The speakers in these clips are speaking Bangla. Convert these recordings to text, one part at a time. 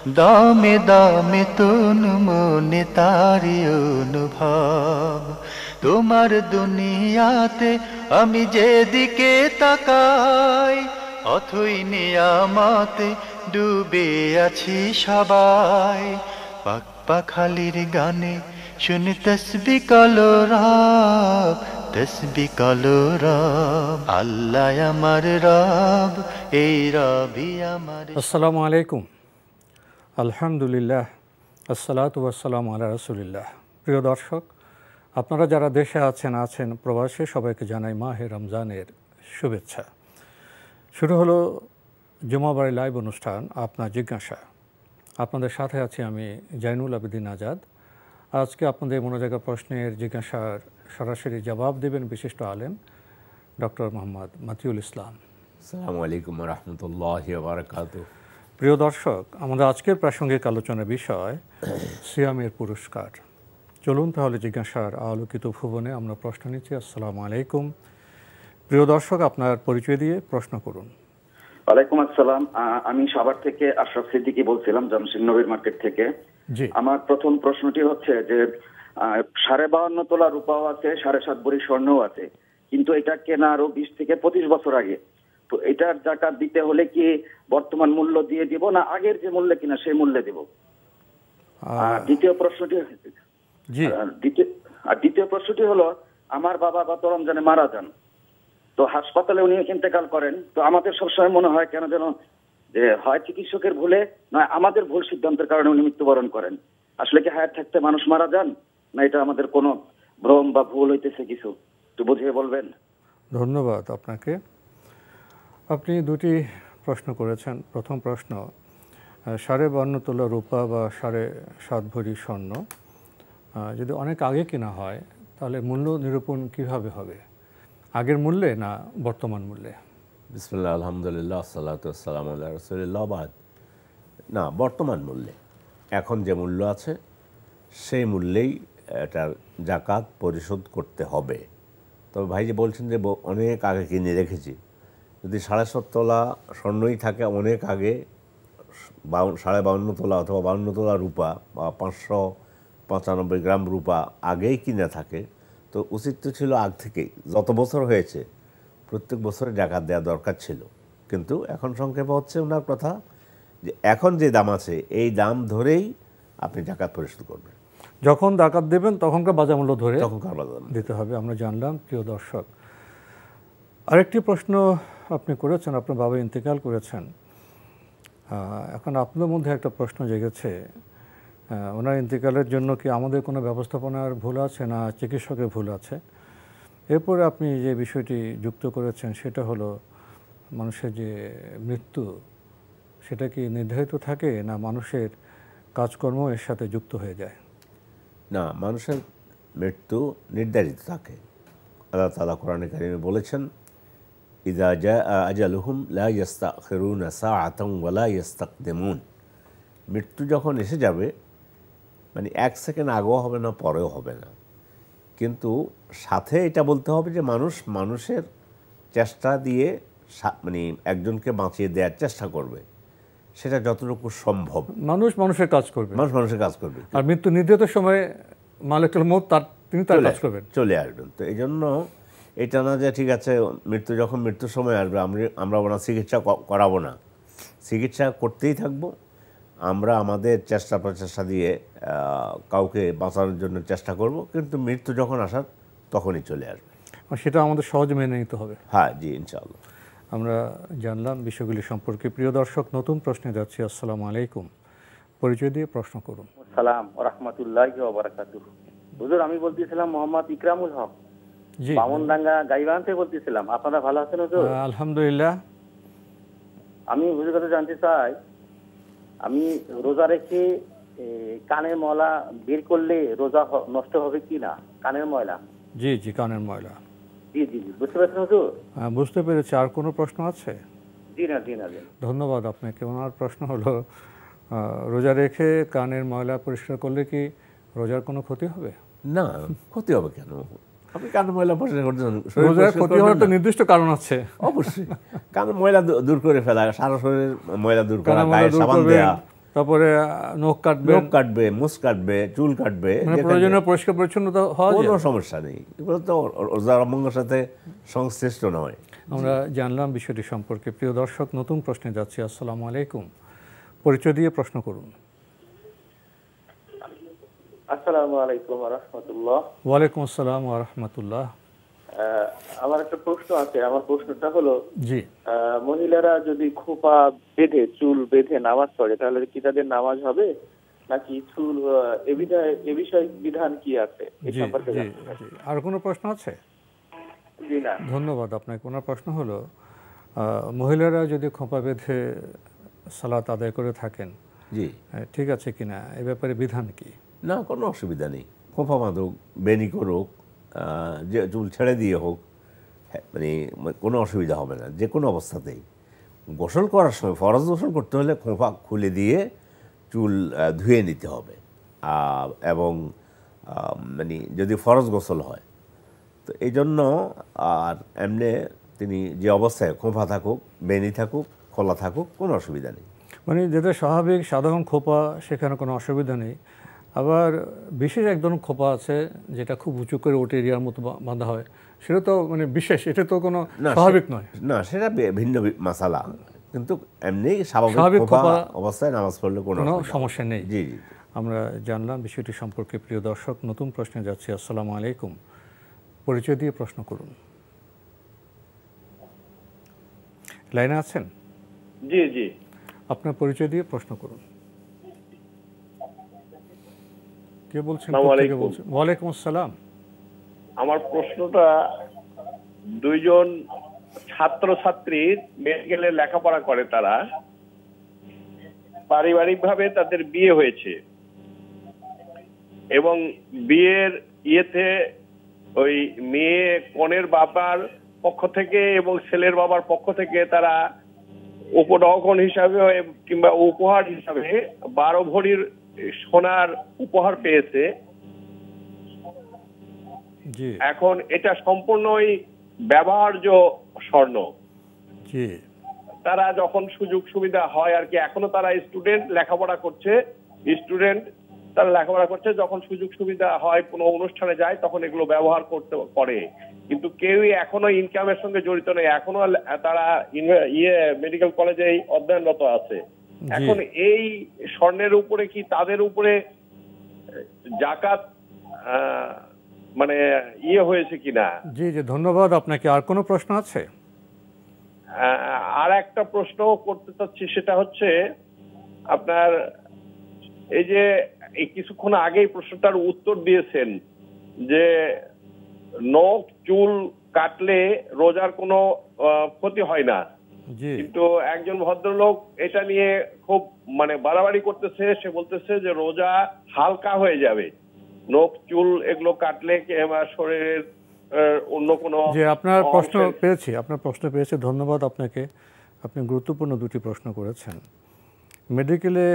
দামে দামে তন মনে তারি অনুভব। তোমার দুনিয়াতে আমি যেদিকে তাকাই, অথই নিয়ামতে ডুবে আছি সবাই। পাক পাখালির গানে শুনি তসবি কলো রব, তসবি কলো রব। আল্লাহ আমার রব, এই রবি আমার। আসসালামু আলাইকুম, আলহামদুলিল্লাহ, আসসালাতু ওয়াসসালামু আলা রাসূলিল্লাহ। প্রিয় দর্শক, আপনারা যারা দেশে আছেন প্রবাসে, সবাইকে জানাই মাহে রমজানের শুভেচ্ছা। শুরু হলো জুমাবাড়ি লাইভ অনুষ্ঠান আপনার জিজ্ঞাসা। আপনাদের সাথে আছি আমি জাইনুল আবেদিন আজাদ। আজকে আপনাদের মনোজাগা প্রশ্নের জিজ্ঞাসার সরাসরি জবাব দেবেন বিশিষ্ট আলেম ডক্টর মোহাম্মদ মতিউল ইসলাম। আসসালামু আলাইকুম ওয়া রাহমাতুল্লাহি ওয়া বারাকাতুহু। প্রিয় দর্শক, আমাদের আজকের প্রাসঙ্গিক আলোচনার বিষয় সিয়ামের পুরস্কার। চলুন তাহলে জিজ্ঞাসার আলোকিত ভুবনে আমরা প্রশ্ন নিচ্ছি। আসসালামু আলাইকুম। প্রিয় দর্শক, আপনার পরিচয় দিয়ে প্রশ্ন করুন। ওয়ালাইকুম আসসালাম। আমি সাভার থেকে আশরাফ সিদ্দিকী বলছিলাম, জামশেদ নবীর মার্কেট থেকে। জি, আমার প্রথম প্রশ্নটি হচ্ছে যে 52.5 তোলা রূপাও আছে, 7.5 ভরি স্বর্ণও আছে, কিন্তু এটা কেনা আরো 20 থেকে 25 বছর আগে। তো এটার যাকাত দিতে হলে কি বর্তমান মূল্য দিয়ে দিব, না আগের যে মূল্যে কিনা সেই মূল্যে দিব? দ্বিতীয় প্রশ্নটি জি, দ্বিতীয় প্রশ্নটি হলো, আমার বাবা গত রমজানে মারা যান, তো হাসপাতালে উনি ইন্তেকাল করেন। তো আমাদের সবসময় মনে হয় কেন যেন যে হয় চিকিৎসকের ভুলে, নয় আমাদের ভুল সিদ্ধান্তের কারণে উনি মৃত্যুবরণ করেন। আসলে কি হায়াত থাকতে মানুষ মারা যান, না এটা আমাদের কোনো ভ্রম বা ভুল হইতেছে? কিছু একটু বুঝিয়ে বলবেন। ধন্যবাদ আপনাকে। আপনি দুটি প্রশ্ন করেছেন। প্রথম প্রশ্ন, 52.5 তোলা রূপা বা 7.5 ভরি স্বর্ণ যদি অনেক আগে কেনা হয়, তাহলে মূল্য নিরূপণ কিভাবে হবে? আগের মূল্যে না বর্তমান মূল্যে? বিসমিল্লাহ, আলহামদুলিল্লাহ, আসসালাতু ওয়াসসালামু আলা রাসূলিল্লাহ। বাদ না, বর্তমান মূল্যে এখন যে মূল্য আছে সেই মূল্যেই এটার জাকাত পরিশোধ করতে হবে। তবে ভাই যে বলছেন যে অনেক আগে কিনে রেখেছি, যদি 7.5 তোলা স্বর্ণই থাকে অনেক আগে, 52.5 তোলা অথবা 52 তোলা রূপা বা 595 গ্রাম রূপা আগেই কিনে থাকে, তো উচিত তো ছিল আগ থেকেই যত বছর হয়েছে প্রত্যেক বছরে জাকাত দেওয়া দরকার ছিল। কিন্তু এখন সংক্ষেপে হচ্ছে ওনার কথা যে এখন যে দাম আছে এই দাম ধরেই আপনি জাকাত পরিশোধ করবেন। যখন জাকাত দেবেন তখনকার বাজার মূল্য ধরে তখনকার বাজার দিতে হবে, আমরা জানলাম। প্রিয় দর্শক, আরেকটি প্রশ্ন আপনি করেছেন, আপনার বাবা ইন্তেকাল করেছেন। এখন আপনার মধ্যে একটা প্রশ্ন জেগেছে, ওনার ইন্তেকালের জন্য কি আমাদের কোনো ব্যবস্থাপনার ভুল আছে, না চিকিৎসকের ভুল আছে? এরপরে আপনি যে বিষয়টি যুক্ত করেছেন সেটা হলো, মানুষের যে মৃত্যু সেটা কি নির্ধারিত থাকে, না মানুষের কাজকর্ম এর সাথে যুক্ত হয়ে যায়? না, মানুষের মৃত্যু নির্ধারিত থাকে। আল্লাহ তাআলা কোরআনে কারিমে বলেছেন, ইযা জাআ আজালুহুম লা ইস্তাখিরুনা সাআতান ওয়া লা ইস্তাকদিমুন। মৃত্যু যখন এসে যাবে, মানে 1 সেকেন্ড আগেও হবে না, পরেও হবে না। কিন্তু সাথে এটা বলতে হবে যে মানুষের চেষ্টা দিয়ে মানে একজনকে বাঁচিয়ে দেওয়ার চেষ্টা করবে, সেটা যতটুকু সম্ভব। মানুষ মানুষের কাজ করবে, মানুষ মানুষের কাজ করবে, আর মৃত্যু নির্ধারিত সময়ে মালিকুল মউত তিনি তার কাজ করবেন, চলে আসবেন। তো এই জন্য এটা না যে ঠিক আছে মৃত্যু যখন মৃত্যুর সময় আসবে আমরা ওনার চিকিৎসা করাবো না, চিকিৎসা করতেই থাকবো। আমরা আমাদের চেষ্টা প্রচেষ্টা দিয়ে কাউকে বাঁচানোর জন্য চেষ্টা করব, কিন্তু মৃত্যু যখন আসার তখনই চলে আসবে। সেটা আমাদের সহজে মেনে নিতে হবে। হ্যাঁ, জি, ইনশাআল্লাহ। আমরা জানলাম বিষয়গুলি সম্পর্কে। প্রিয় দর্শক, নতুন প্রশ্নে যাচ্ছি। আসসালামু আলাইকুম। পরিচয় দিয়ে প্রশ্ন করুন। সালাম ওয়া রাহমাতুল্লাহি ওয়া বারাকাতুহু। হুজুর, আমি বলতেছিলাম মোহাম্মদ ইকরামুল হক, জি, বামনডাঙ্গা গাইবান থেকে বলতেছিলাম। আপনারা ভালো আছেন হুজুর? আলহামদুলিল্লাহ। আমি হুজুর কাছে জানতে চাই, আমি রোজা রেখে কানের ময়লা বের করলে রোজা নষ্ট হবে কি না? কানের ময়লা। জি জি, কানের ময়লা। জি জি জি, বুঝতে পারছেন হুজুর? বুঝতে পেরেছি। আর কোনো প্রশ্ন আছে? জি না, জি না। ধন্যবাদ আপনাকে। ওনার প্রশ্ন হলো, রোজা রেখে কানের ময়লা পরিষ্কার করলে কি রোজার কোনো ক্ষতি হবে? না, ক্ষতি হবে কেন? আপনি কানের ময়লা পরিষ্কার করছেন, রোজার ক্ষতি হওয়ার তো নির্দিষ্ট কারণ আছে। অবশ্যই কানের ময়লা দূর করে ফেলা, সারা শরীরের ময়লা দূর করা, গায়ে সাবান দেয়া, তারপরে নখ কাটবে, মুছ কাটবে, চুল কাটবে, প্রয়োজনীয় পরিষ্কার পরিচ্ছন্নতা হওয়া যায়, কোনো সমস্যা নেই। এগুলো তো রোজার অঙ্গের সাথে সংশ্লিষ্ট নয়। আমরা জানলাম বিষয়টি সম্পর্কে। প্রিয় দর্শক, নতুন প্রশ্নে যাচ্ছি। আসসালামু আলাইকুম, পরিচয় দিয়ে প্রশ্ন করুন। আসসালামু আলাইকুম ওয়া রাহমাতুল্লাহ। ওয়ালাইকুম আসসালাম ওয়া রাহমাতুল্লাহ। আমার একটা প্রশ্ন আছে। আমার প্রশ্নটা হলো, জি, মহিলারা যদি খোপা বেঁধে, চুল বেঁধে নামাজ পড়ে, তাহলে কি তাদের নামাজ হবে নাকি চুল, এ বিষয়ে বিধান কি আছে এই সম্পর্কে জানতে চাই। আর কোনো প্রশ্ন আছে? জি না। ধন্যবাদ আপনাকে। কোনো প্রশ্ন হলো, মহিলারা যদি খোপা বেঁধে সালাত আদায় করে থাকেন, জি, ঠিক আছে কিনা, এ ব্যাপারে বিধান কি? না, কোনো অসুবিধা নেই। খোপা বাঁধুক, বেনি করুক, যে চুল ছেড়ে দিয়ে হোক, মানে কোনো অসুবিধা হবে না যে কোনো অবস্থাতেই। গোসল করার সময়, ফরজ গোসল করতে হলে খোপা খুলে দিয়ে চুল ধুয়ে নিতে হবে। এবং মানে যদি ফরজ গোসল হয় তো এই জন্য, আর এমনি তিনি যে অবস্থায় খোপা থাকুক, বেনি থাকুক, খোলা থাকুক, কোনো অসুবিধা নেই। মানে যেটা স্বাভাবিক সাধারণ খোপা, সেখানে কোনো অসুবিধা নেই। আবার বিশেষ এক ধরনের খোপা আছে যেটা খুব উঁচু করে ওটে এরিয়ার মতো বাঁধা হয়, সেটা তো মানে বিশেষ, এটা তো কোনো স্বাভাবিক নয়। না, সেটা ভিন্ন মাসালা, কিন্তু এমনি স্বাভাবিক খোপা অবস্থায় নামাজ পড়লে কোনো সমস্যা নেই। জি জি, আমরা জানলাম বিষয়টি সম্পর্কে। প্রিয় দর্শক, নতুন প্রশ্নে যাচ্ছি। আসসালামু আলাইকুম, পরিচয় দিয়ে প্রশ্ন করুন। লাইনে আছেন? জি জি, আপনার পরিচয় দিয়ে প্রশ্ন করুন। কে বলছেন? ওয়ালাইকুম আসসালাম। আমার প্রশ্নটা, দুইজন ছাত্রছাত্রী মেডিকেলে লেখাপড়া করে, তারা পারিবারিকভাবে তাদের বিয়ে হয়েছে এবং বিয়ের ইয়েতে ওই মেয়ে কনের বাবার পক্ষ থেকে এবং ছেলের বাবার পক্ষ থেকে তারা উপঢৌকন হিসাবে কিংবা উপহার হিসাবে 12 ভরির সোনার উপহার পেয়েছে। এখন এটা সম্পূর্ণই ব্যবহার্য স্বর্ণ। তারা যখন সুযোগ সুবিধা হয় আর কি, এখনো তারা স্টুডেন্ট, লেখাপড়া করছে, তারা লেখাপড়া করছে, যখন সুযোগ সুবিধা হয় কোনো অনুষ্ঠানে যায় তখন এগুলো ব্যবহার করে, কিন্তু কেউই এখনো ইনকামের সঙ্গে জড়িত নেই, এখনো তারা মেডিকেল কলেজে অধ্যয়নরত আছে। এখন এই স্বর্ণের উপরে কি তাদের উপরে জাকাত মানে হয়েছে কিনা? জি জি, ধন্যবাদ আপনাকে। আর কোনো প্রশ্ন আছে? আর একটা প্রশ্ন করতে চাচ্ছি, সেটা হচ্ছে আপনার এই যে কিছুক্ষণ আগেই প্রশ্নটার উত্তর দিয়েছেন যে নখ চুল কাটলে রোজার কোনো ক্ষতি হয় না, কিন্তু একজন ভদ্রলোক এটা নিয়ে খুব মানে বাড়াবাড়ি করতেছে। সে বলতেছে যে রোজা হালকা হয়ে যাবে নখ চুল এগুলো কাটলে, শরীরের অন্য কোনো। যে আপনার প্রশ্ন পেয়েছি, ধন্যবাদ আপনাকে। আপনি গুরুত্বপূর্ণ দুটি প্রশ্ন করেছেন। মেডিকেলে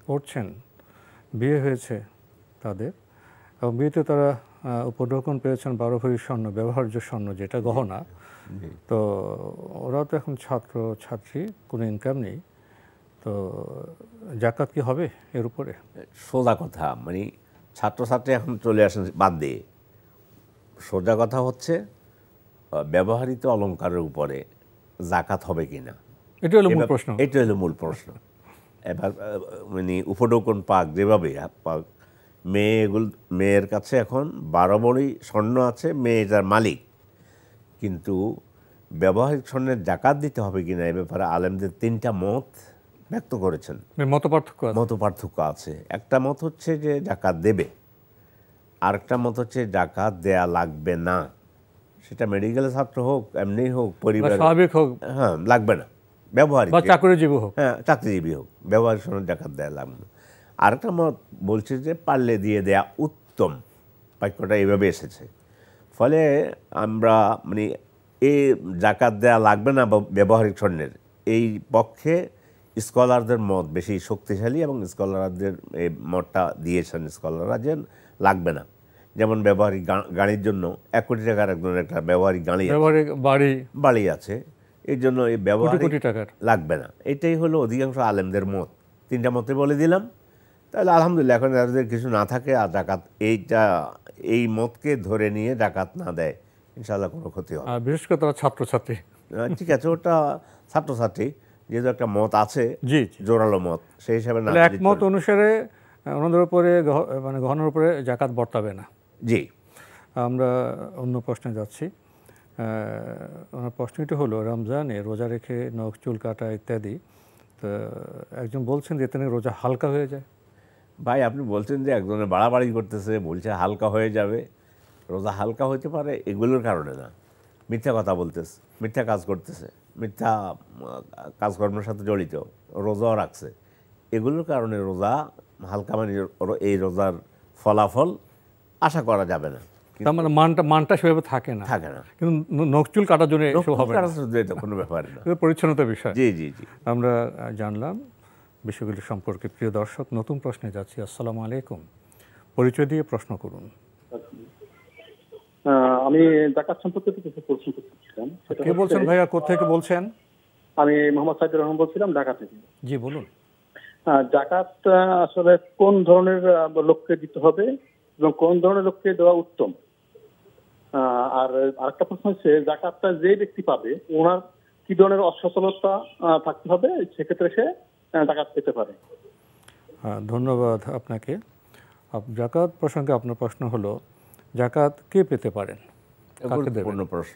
পড়ছেন, বিয়ে হয়েছে তাদের, এবং বিয়েতে তারা উপঢৌকন পেয়েছেন 12 ভরি স্বর্ণ, ব্যবহার্য স্বর্ণ, যেটা গহনা। তো ওরা তো এখন ছাত্র ছাত্রী, কোনো ইনকাম নেই, তো জাকাত কি হবে এর উপরে? সোজা কথা, মানে ছাত্রছাত্রী এখন চলে আসেন বাদ দিয়ে, সোজা কথা হচ্ছে ব্যবহৃত অলংকারের উপরে জাকাত হবে কিনা, এটা হলো মূল প্রশ্ন। এবার মানে উপঢৌকন পাক যেভাবে পাক, মেয়ের কাছে এখন 12 ভরি স্বর্ণ আছে, মেয়ে যার মালিক, কিন্তু ব্যবহারিক স্বর্ণের জাকাত দিতে হবে কিনা এ ব্যাপারে আলেমদের 3টা মত ব্যক্ত করেছেন। মত পার্থক্য আছে। একটা মত হচ্ছে যে জাকাত দেবে, আরেকটা মত হচ্ছে জাকাত দেয়া লাগবে না। সেটা মেডিকেলের ছাত্র হোক, এমনি হোক, পরিবার স্বাভাবিক হোক, হ্যাঁ লাগবে না। ব্যবহারিক চাকরিজীবী হোক, হ্যাঁ চাকরিজীবী হোক, ব্যবহারিক স্বর্ণের জাকাত দেয়া লাগবে না। আরেকটা মত বলছে যে পারলে দিয়ে দেয়া উত্তম। বাক্যটা এইভাবে এসেছে। ফলে আমরা মানে এই জাকাত দেয়া লাগবে না ব্যবহারিক স্বর্ণের, এই পক্ষে স্কলারদের মত বেশি শক্তিশালী, এবং স্কলারদের এই মতটা দিয়েছেন স্কলাররা যে লাগবে না। যেমন ব্যবহারিক গাড়ির জন্য 1 কোটি টাকার একজনের একটা ব্যবহারিক বাড়ি আছে, এই জন্য এই ব্যবহারিক লাগবে না। এটাই হলো অধিকাংশ আলেমদের মত। 3টা মতে বলে দিলাম, তাহলে আলহামদুলিল্লাহ এখন যাদের কিছু না থাকে আর জাকাত এই মতকে ধরে নিয়ে জাকাত না দেয় ইনশাআল্লাহ কোনো ক্ষতি হবে না। আর বিশেষ করে তারা ছাত্রছাত্রী। ঠিক আছে, ওটা ছাত্রছাত্রী যেহেতু একটা মত আছে, জি, জোরালো মত, সেই হিসাবে না একমত অনুসারে ওনাদের উপরে মানে গহনার উপরে জাকাত বর্তাবে না। জি। আমরা অন্য প্রশ্নে যাচ্ছি। ওনার প্রশ্নটি হলো রমজানে রোজা রেখে নখ চুল কাটা ইত্যাদি, তো একজন বলছেন যে এতে রোজা হালকা হয়ে যায়। ভাই আপনি বলছেন যে একজনের বাড়াবাড়ি করতেছে, বলছে হালকা হয়ে যাবে। রোজা হালকা হতে পারে এগুলোর কারণে না, মিথ্যা কথা বলতেছে, মিথ্যা কাজ করতেছে, মিথ্যা কাজকর্মের সাথে জড়িত, রোজাও রাখছে, এগুলোর কারণে রোজা হালকা মানে এই রোজার ফলাফল আশা করা যাবে না। তার মানে মানটা সেভাবে থাকে না, কিন্তু নখ চুল কাটার জন্য হবে না, এটা কোনো ব্যাপার না, পরিচ্ছন্নতার বিষয়। জি জি জি, আমরা জানলাম বিষয়গুলি সম্পর্কে। প্রিয় দর্শক, নতুন প্রশ্নে যাচ্ছি। আসসালামু আলাইকুম, পরিচয় দিয়ে প্রশ্ন করুন। আমি জাকাত সম্পর্কে কিছু প্রশ্ন করছিলাম। কে বলছেন ভাইয়া, কোথা থেকে বলছেন? আমি মোহাম্মদ সাইদুর রহমান বলছিলাম, ঢাকা থেকে। জি বলুন। জাকাত আসলে কোন ধরনের লোককে দিতে হবে এবং কোন ধরনের লোককে দেওয়া উত্তম? আর আরেকটা প্রশ্ন হচ্ছে, জাকাতটা যে ব্যক্তি পাবে ওনার কি ধরনের অসচলতা থাকতে হবে, সেক্ষেত্রে সে জাকাত পেতে পারে? ধন্যবাদ আপনাকে। জাকাত প্রসঙ্গে আপনার প্রশ্ন হলো জাকাত কে পেতে পারেন? গুরুত্বপূর্ণ প্রশ্ন।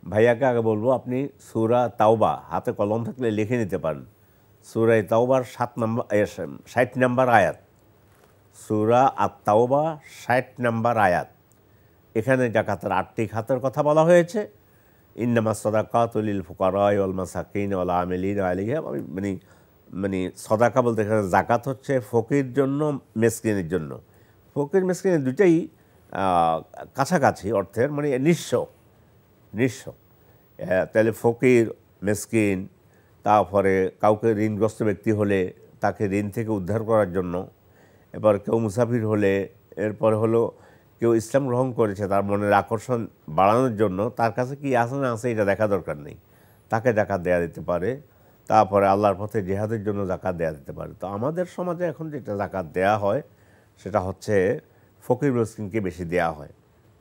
ভাইয়াকে আগে বলবো, আপনি সূরা তাওবা হাতে কলম থাকলে লিখে নিতে পারেন। সূরা তাওবার 60 নম্বর আয়াত, সূরা আত-তাওবা 60 নম্বর আয়াত। এখানে জাকাতের 8টি খাতের কথা বলা হয়েছে। ইন্নামাস সাদাকাতু লিল ফুকারা ওয়াল মাসাকিন ওয়াল আমিলিন আলাইহা, মানে সদাকা বলতে এখানে জাকাত হচ্ছে ফকির জন্য, মিসকিনের জন্য। ফকির মিসকিনের দুটাই কাছাকাছি অর্থের, মানে নিঃস্ব। তাহলে ফকির, মিসকিন, তারপরে কাউকে ঋণগ্রস্ত ব্যক্তি হলে তাকে ঋণ থেকে উদ্ধার করার জন্য, এবার কেউ মুসাফির হলে, এরপরে হলো কেউ ইসলাম গ্রহণ করেছে তার মনের আকর্ষণ বাড়ানোর জন্য, তার কাছে কি আছে না আছে এটা দেখা দরকার নেই, তাকে জাকাত দেয়া দিতে পারে। তারপরে আল্লাহর পথে জিহাদের জন্য জাকাত দেয়া দিতে পারে। তো আমাদের সমাজে এখন যেটা জাকাত দেয়া হয় সেটা হচ্ছে ফকির মিসকিনকে বেশি দেয়া হয়।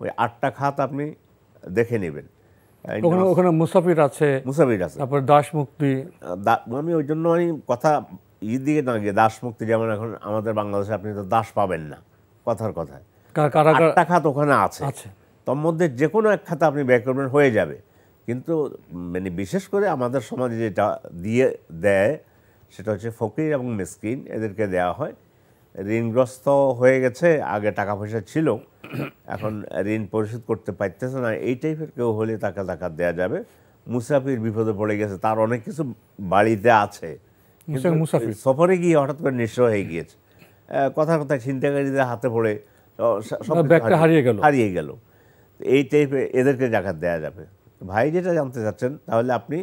ওই 8টা খাত আপনি দেখে নেবেন। ওখানে মুসাফির আছে, তারপর দাস মুক্তি। আমি ওই জন্য কথা দিকে না গিয়ে দাস মুক্তি, যেমন এখন আমাদের বাংলাদেশে আপনি তো দাস পাবেন না, কথার কথায় 8টা খাত ওখানে আছে। তোর মধ্যে যে কোনো এক খাতে আপনি ব্যয় করবেন, হয়ে যাবে। কিন্তু মানে বিশেষ করে আমাদের সমাজে যেটা দিয়ে দেয় সেটা হচ্ছে ফকির এবং মিসকিন, এদেরকে দেওয়া হয়। ঋণগ্রস্ত হয়ে গেছে, আগে টাকা পয়সা ছিল, এখন ঋণ পরিশোধ করতে পারতেছে না, এই টাইপের কেউ হলে তাকে জাকাত দেওয়া যাবে। মুসাফির বিপদে পড়ে গেছে, তার অনেক কিছু বাড়িতে আছে, সফরে গিয়ে হঠাৎ করে নিঃস্ব হয়ে গিয়েছে, কথার কথা ছিনতাইকারীদের হাতে পড়ে হারিয়ে গেল, এই টাইপের এদেরকে জাকাত দেওয়া যাবে। ভাই যেটা জানতে চাচ্ছেন, তাহলে আপনি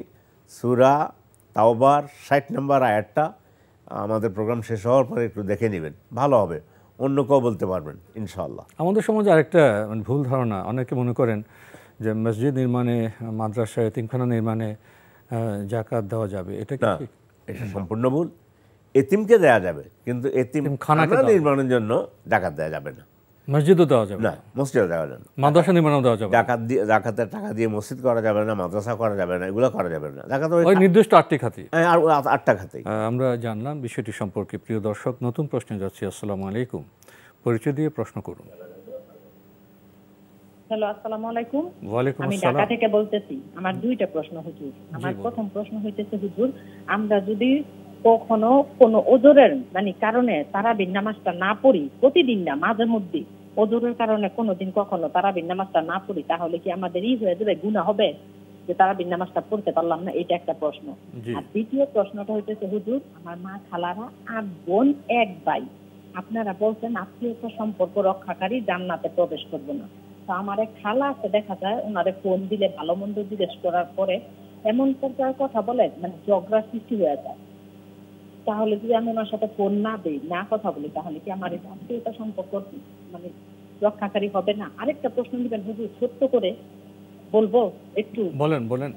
সূরা তাওবার 60 নম্বর আয়াতটা আমাদের প্রোগ্রাম শেষ হওয়ার পরে একটু দেখে নেবেন, ভালো হবে, অন্য কেউ বলতে পারবেন ইনশাআল্লাহ। আমাদের সমাজে আরেকটা ভুল ধারণা, অনেকে মনে করেন যে মসজিদ নির্মাণে, মাদ্রাসায়, এতিমখানা নির্মাণে জাকাত দেওয়া যাবে, এটা কি? এটা সম্পূর্ণ ভুল। এতিমকে দেওয়া যাবে, কিন্তু এতিমখানা নির্মাণের জন্য জাকাত দেওয়া যাবে না। মসজিদও দেওয়া যাবে না, মসজিদও দেওয়া যাবে না, মাদ্রাসা নির্মাণও দেওয়া যাবে। জাকাতের টাকা দিয়ে মসজিদ করা যাবে না, মাদ্রাসা করা যাবে না, এগুলো করা যাবে না। জাকাত ওই নির্দিষ্ট 8টি খাতে, আর 8টা খাতে আমরা জানলাম বিষয়টি সম্পর্কে। প্রিয় দর্শক, নতুন প্রশ্নে যাচ্ছি। আসসালামু আলাইকুম, পরিচয় দিয়ে প্রশ্ন করুন। হ্যালো, আসসালামু আলাইকুম। ওয়ালাইকুম আমি আসসালাম। ঢাকা থেকে বলতেছি। আমার 2টা প্রশ্ন হুজুর। আমার প্রথম প্রশ্ন হইতেছে হুজুর, আমরা যদি কখনো কোনো ওজরের মানে কারণে তারাবির নামাজটা না পড়ি, প্রতিদিন না, মাঝে মধ্যে ওজরের কারণে কোনোদিন কখনো তারাবির নামাজটা না পড়ি, তাহলে কি আমাদের হয়ে যাবে, গুনাহ হবে যে তারাবির নামাজটা পড়তে পারলাম না? এটা একটা প্রশ্ন। আর দ্বিতীয় প্রশ্নটা হইতেছে হুজুর, আমার মা খালারা 8 বোন 1 ভাই, আপনারা বলছেন আত্মীয়তা সম্পর্ক রক্ষাকারী জান্নাতে প্রবেশ করবে না। তো আমার এক খালা আছে, দেখা যায় ওনারে ফোন দিলে ভালো মন্দ জিজ্ঞেস করার পরে এমন পর্যায়ে কথা বলে মানে ঝগড়া সৃষ্টি হয়ে যায়। তাহলে যদি আমি ওনার সাথে ফোন না দিই, না কথা বলি, তাহলে কি আমার আত্মীয়তা সম্পর্ক মানে রক্ষাকারী হবে না? আরেকটা প্রশ্ন দিবেন হুজুর, ছোট্ট করে বলবো একটু? বলেন।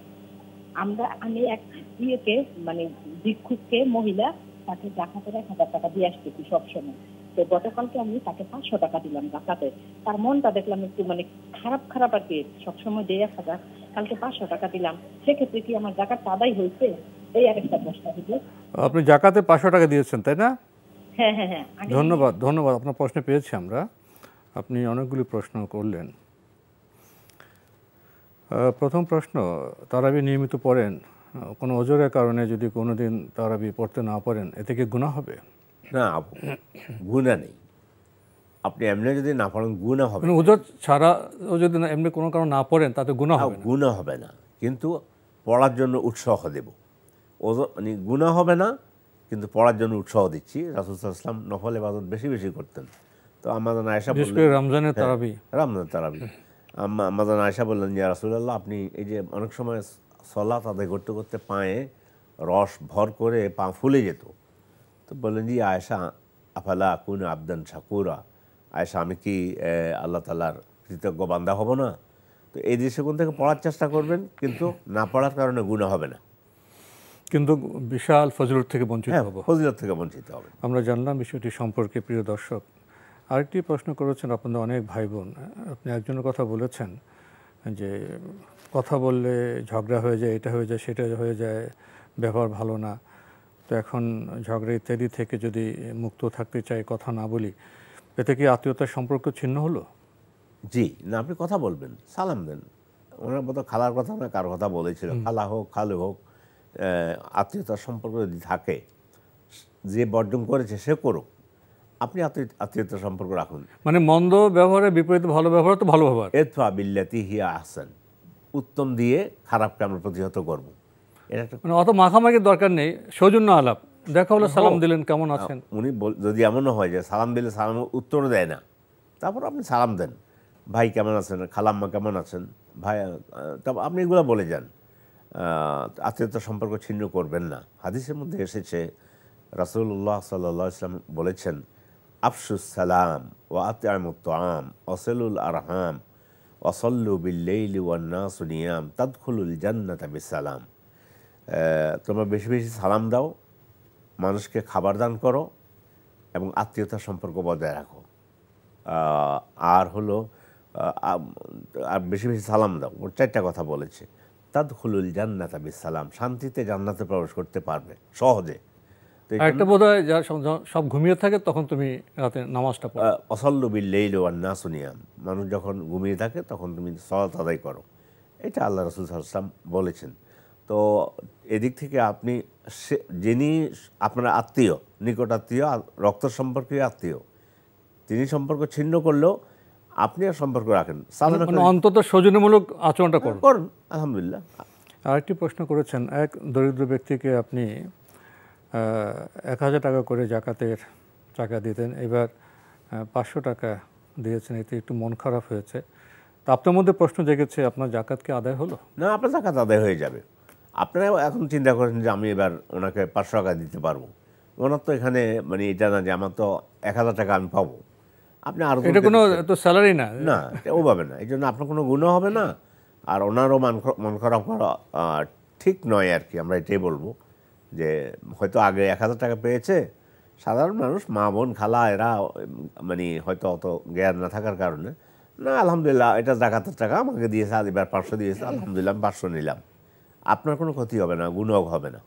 আমি এক মানে ভিক্ষুককে, মহিলা তাকে জাকাতের 1000 টাকা দিয়ে আসতেছি সবসময়। তো গতকালকে আমি তাকে 500 টাকা দিলাম জাকাতে। তার মনটা দেখলাম একটু মানে খারাপ আর কি, সবসময় দিয়ে 1000, কালকে 500 টাকা দিলাম, সেক্ষেত্রে কি আমার জাকাতটা আদায় হয়েছে? এই আরেকটা প্রশ্ন। আপনি জাকাতে 500 টাকা দিয়েছেন তাই না? হ্যাঁ হ্যাঁ হ্যাঁ। ধন্যবাদ আপনার প্রশ্ন পেয়েছি আমরা। আপনি অনেকগুলি প্রশ্ন করলেন। প্রথম প্রশ্ন, তারাবি নিয়মিত পড়েন, কোনো ওজরের কারণে যদি কোনোদিন তারাবি পড়তে না পারেন এতে কি গুনাহ হবে? না, গুনাহ নেই। আপনি এমনি যদি না পড়েন গুনাহ হবে। ওজর ছাড়া যদি এমনি কোনো কারণ না পড়েন তাতে গুনাহ হবে না? গুনাহ হবে না, কিন্তু পড়ার জন্য উৎসাহ দেব। ওজর মানে গুনাহ হবে না, কিন্তু পড়ার জন্য উৎসাহ দিচ্ছি। রাসূল সাল্লাল্লাহু আলাইহি ওয়াসাল্লাম নফল ইবাদত বেশি বেশি করতেন। তো আমাদের আয়েশা বললেন, রমজানের তারাবি, আমাদের আয়েশা বললেন, ইয়া রাসূলুল্লাহ, আপনি এই যে অনেক সময় সালাত আদায় করতে করতে পায়ে রস ভর করে পা ফুলে যেত, তো বললেন জি আয়েশা, আফালা আকুনু আবদান শাকুরা, আয়েশা আমি কি আল্লাহ তাআলার কৃতজ্ঞ বান্দা হব না? তো এই দৃষ্টিকোণ থেকে পড়ার চেষ্টা করবেন, কিন্তু না পড়ার কারণে গুনাহ হবে না, কিন্তু বিশাল ফজিলত থেকে বঞ্চিত হব। ফজিলত থেকে বঞ্চিত হবে। আমরা জানলাম বিষয়টি সম্পর্কে। প্রিয় দর্শক, আরেকটি প্রশ্ন করেছেন আপনাদের অনেক ভাই বোন। আপনি একজনের কথা বলেছেন যে কথা বললে ঝগড়া হয়ে যায়, এটা হয়ে যায়, সেটা হয়ে যায়, ব্যবহার ভালো না। তো এখন ঝগড়া ইত্যাদি থেকে যদি মুক্ত থাকতে চাই, কথা না বলি, এতে কি আত্মীয়তার সম্পর্ক ছিন্ন হলো? জি না, আপনি কথা বলবেন, সালাম দেন। ওনার মতো খালার কথা না কারো কথা বলেছিল, খালা হোক খালু হোক, আত্মীয়তার সম্পর্ক যদি থাকে, যে বর্জন করেছে সে করুক, আপনি আত্মীয়তার সম্পর্ক রাখুন। মানে মন্দ ব্যবহারের বিপরীতে ভালো ব্যবহার তো ভালো ব্যবহার। ইদফা বিল্লাতি হিয়া আহসান, উত্তম দিয়ে খারাপকে আমরা প্রতিহত করব। এটা মানে অত মাখামাখির দরকার নেই, সৌজন্য আলাপ, দেখা হলো সালাম দিলেন, কেমন আছেন। উনি যদি এমনও হয় যে সালাম দিলে সালাম উত্তর দেয় না, তারপর আপনি সালাম দেন, ভাই কেমন আছেন, খালাম্মা কেমন আছেন, ভাই, তারপর আপনি এগুলো বলে যান। আত্মীয়তার সম্পর্ক ছিন্ন করবেন না। হাদিসের মধ্যে এসেছে, রাসূলুল্লাহ সাল্লাল্লাহু আলাইহি ওয়াসাল্লাম বলেছেন, আফশুস সালাম ওয়া আত'আমুত তাআম ওয়াসিলুল আরহাম ওয়াসাল্লু বিল-লাইলি ওয়ান-নাসু নিয়াম তাদখুলুল জান্নাতা বিসালাম। তোমরা বেশি বেশি সালাম দাও, মানুষকে খাবার দান করো এবং আত্মীয়তার সম্পর্ক বজায় রাখো। আর হলো আর বেশি বেশি সালাম দাও। ওর 4টা কথা বলেছে। তাদখুলুল জান্নাতা বিসালাম, শান্তিতে জান্নাতে প্রবেশ করতে পারবে সহজে। একটা বোধহয় যারা সব ঘুমিয়ে থাকে তখন তুমি রাতে নামাজটা পড়ো। ওয়াসাল্লু বিল-লাইলি ওয়ান-নাসু নিয়াম, মানুষ যখন ঘুমিয়ে থাকে তখন তুমি সালাত আদায় করো। এটা আল্লাহ রাসূল সাল্লাল্লাহু আলাইহি ওয়াসাল্লাম বলেছেন। তো এদিক থেকে আপনি যিনি আপনার আত্মীয়, নিকট আত্মীয়, রক্ত সম্পর্কীয় আত্মীয়, তিনি সম্পর্ক ছিন্ন করলেও আপনি আর সম্পর্ক রাখেন, অন্তত সৌজন্যমূলক আচরণটা করুন। আলহামদুলিল্লাহ। আরেকটি প্রশ্ন করেছেন, এক দরিদ্র ব্যক্তিকে আপনি 1000 টাকা করে জাকাতের টাকা দিতেন, এবার 500 টাকা দিয়েছেন, এতে একটু মন খারাপ হয়েছে। তা আপনার মধ্যে প্রশ্ন জেগেছে, আপনার জাকাত কি আদায় হলো? না, আপনার জাকাত আদায় হয়ে যাবে। আপনারা এখন চিন্তা করেন যে আমি এবার ওনাকে 500 টাকা দিতে পারবো। ওনার তো এখানে মানে এটা না যে আমার তো 1000 টাকা আমি পাবো। আপনি আর এটা কোনো তো স্যালারি না, না ওভাবে না, এই জন্য আপনার কোনো গুণ হবে না, আর ওনারও মন খারাপ করা ঠিক নয় আর কি। আমরা এটাই বলবো যে হয়তো আগে 1000 টাকা পেয়েছে, সাধারণ মানুষ, মা বোন খালা, এরা মানে হয়তো অত জ্ঞান না থাকার কারণে, না আলহামদুলিল্লাহ এটা জাকাতের টাকা আমাকে দিয়েছে, আজ এবার 500 দিয়েছে, আলহামদুলিল্লাহ 500 নিলাম। আপনার কোনো ক্ষতি হবে না, গুণও হবে না,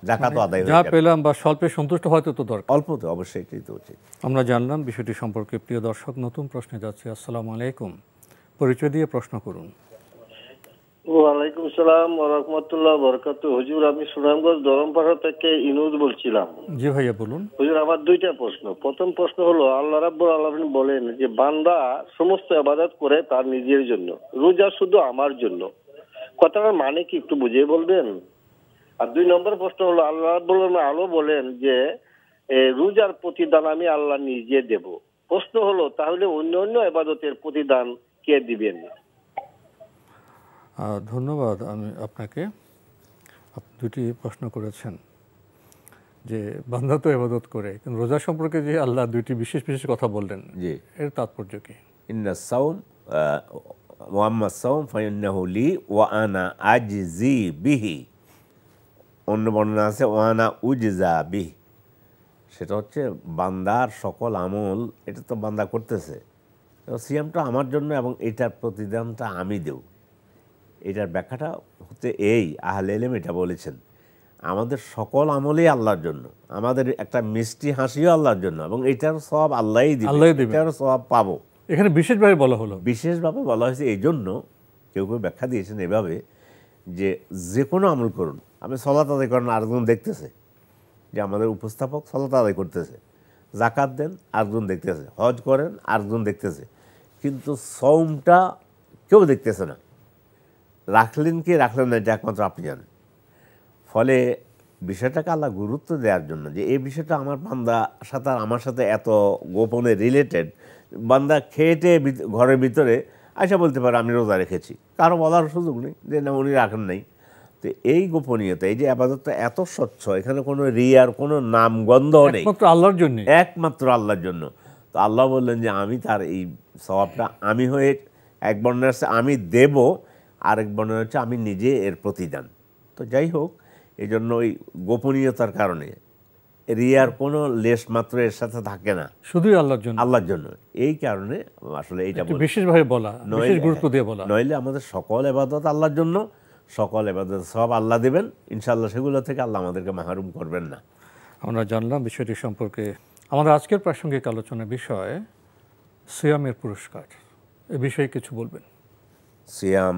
জাকাতও আদায় হয়ে যাবে। যা পেলাম বা স্বল্পে সন্তুষ্ট হয়তো তো দরকার, অল্পতে অবশ্যই এটাই তো উচিত। আমরা জানলাম বিষয়টি সম্পর্কে। প্রিয় দর্শক, নতুন প্রশ্নে যাচ্ছে। আসসালামু আলাইকুম, পরিচয় দিয়ে প্রশ্ন করুন। ওয়ালাইকুম সালাম ওয়া রাহমাতুল্লাহি ওয়া বারাকাতুহু। হুজুর, আমি সুনামগঞ্জ ধরমপাড়া থেকে ইনুজ বলছিলাম। জি ভাইয়া বলুন। হুজুর, আমার 2টা প্রশ্ন। প্রথম প্রশ্ন হলো, আল্লাহ রাব্বুল আলামিন বলেন যে বান্দা সমস্ত ইবাদত করে তার নিজের জন্য, রোজা শুধু আমার জন্য। কথাটার মানে কি একটু বুঝিয়ে বলবেন? আর 2 নম্বর প্রশ্ন হলো, আল্লাহ রাব্বুল আলামিন আলো বলেন যে রোজার প্রতিদান আমি আল্লাহ নিজে দেব। প্রশ্ন হলো, তাহলে অন্য অন্য ইবাদতের প্রতিদান কে দিবেন? ধন্যবাদ আমি আপনাকে। আপনি 2টি প্রশ্ন করেছেন যে বান্দা তো ইবাদত করে, কিন্তু রোজা সম্পর্কে যে আল্লাহ 2টি বিশেষ বিশেষ কথা বললেন, জি, এর তাৎপর্য কি? ইন্নাস সাওম ওয়া আম্মাস সাওম ফাইন্নাহু লি ওয়া আনা আজজি বিহি। অন্য বর্ণনা আছে ওয়া আনা উজজা বিহি। সেটা হচ্ছে বান্দার সকল আমল এটা তো বান্দা করতেছে, সিয়ামটা আমার জন্য এবং এটার প্রতিদানটা আমি দেব। এটার ব্যাখ্যাটা হচ্ছে এই, আহলে ইলম এটা বলেছেন, আমাদের সকল আমলই আল্লাহর জন্য, আমাদের একটা মিষ্টি হাসিও আল্লাহর জন্য, এবং এটার সব আল্লাহই দিবে, এটার সব পাবো। এখানে বিশেষভাবে বলা হলো, বিশেষভাবে বলা হয়েছে এই জন্য, কেউ কেউ ব্যাখ্যা দিয়েছেন এভাবে যে যে কোনো আমল করুন, আপনি সালাত আদায় করেন আরেকজন দেখতেছে, যে আমাদের উপস্থাপক সালাত আদায় করতেছে, যাকাত দেন আরেকজন দেখতেছে, হজ করেন আরেকজন দেখতেছে, কিন্তু সওমটা কেউ দেখতেছে না, রাখলেন কি রাখলেন না এটা একমাত্র আপনি জানেন। ফলে বিষয়টাকে আল্লাহ গুরুত্ব দেওয়ার জন্য যে এই বিষয়টা আমার বান্দা সাথে আমার সাথে এত গোপনে রিলেটেড, বান্দা খেয়েটে ঘরের ভিতরে আয়সা বলতে পারে আমি রোজা রেখেছি, কারো বলার সুযোগ নেই যে না উনি রাখেন নাই। তো এই গোপনীয়তা, এই যে আবাদতটা এত স্বচ্ছ, এখানে কোনো রিয়ার কোনো নাম গন্ধ নেই, একমাত্র আল্লাহর জন্য, একমাত্র আল্লাহর জন্য। তো আল্লাহ বললেন যে আমি তার এই সওয়াবটা আমি হয়ে, এক বর্ণনা হচ্ছে আমি দেব, আরেক বর্ণনা হচ্ছে আমি নিজে এর প্রতিদান। তো যাই হোক, এই জন্য ওই গোপনীয়তার কারণে রিয়ার কোনো লেশ মাত্র এর সাথে থাকে না, শুধুই আল্লাহর জন্য, আল্লাহর জন্য। এই কারণে আসলে এইটা বিশেষভাবে বলা, বিশেষ গুরুত্ব দিয়ে বলা। নইলে আমাদের সকল ইবাদত আল্লাহর জন্য, সকল ইবাদত সব আল্লাহ দেবেন ইনশাআল্লাহ, সেগুলো থেকে আল্লাহ আমাদেরকে মাহরুম করবেন না। আমরা জানলাম বিষয়টি সম্পর্কে। আমাদের আজকের প্রাসঙ্গিক আলোচনার বিষয় সিয়ামের পুরস্কার, এ বিষয়ে কিছু বলবেন? সিয়াম,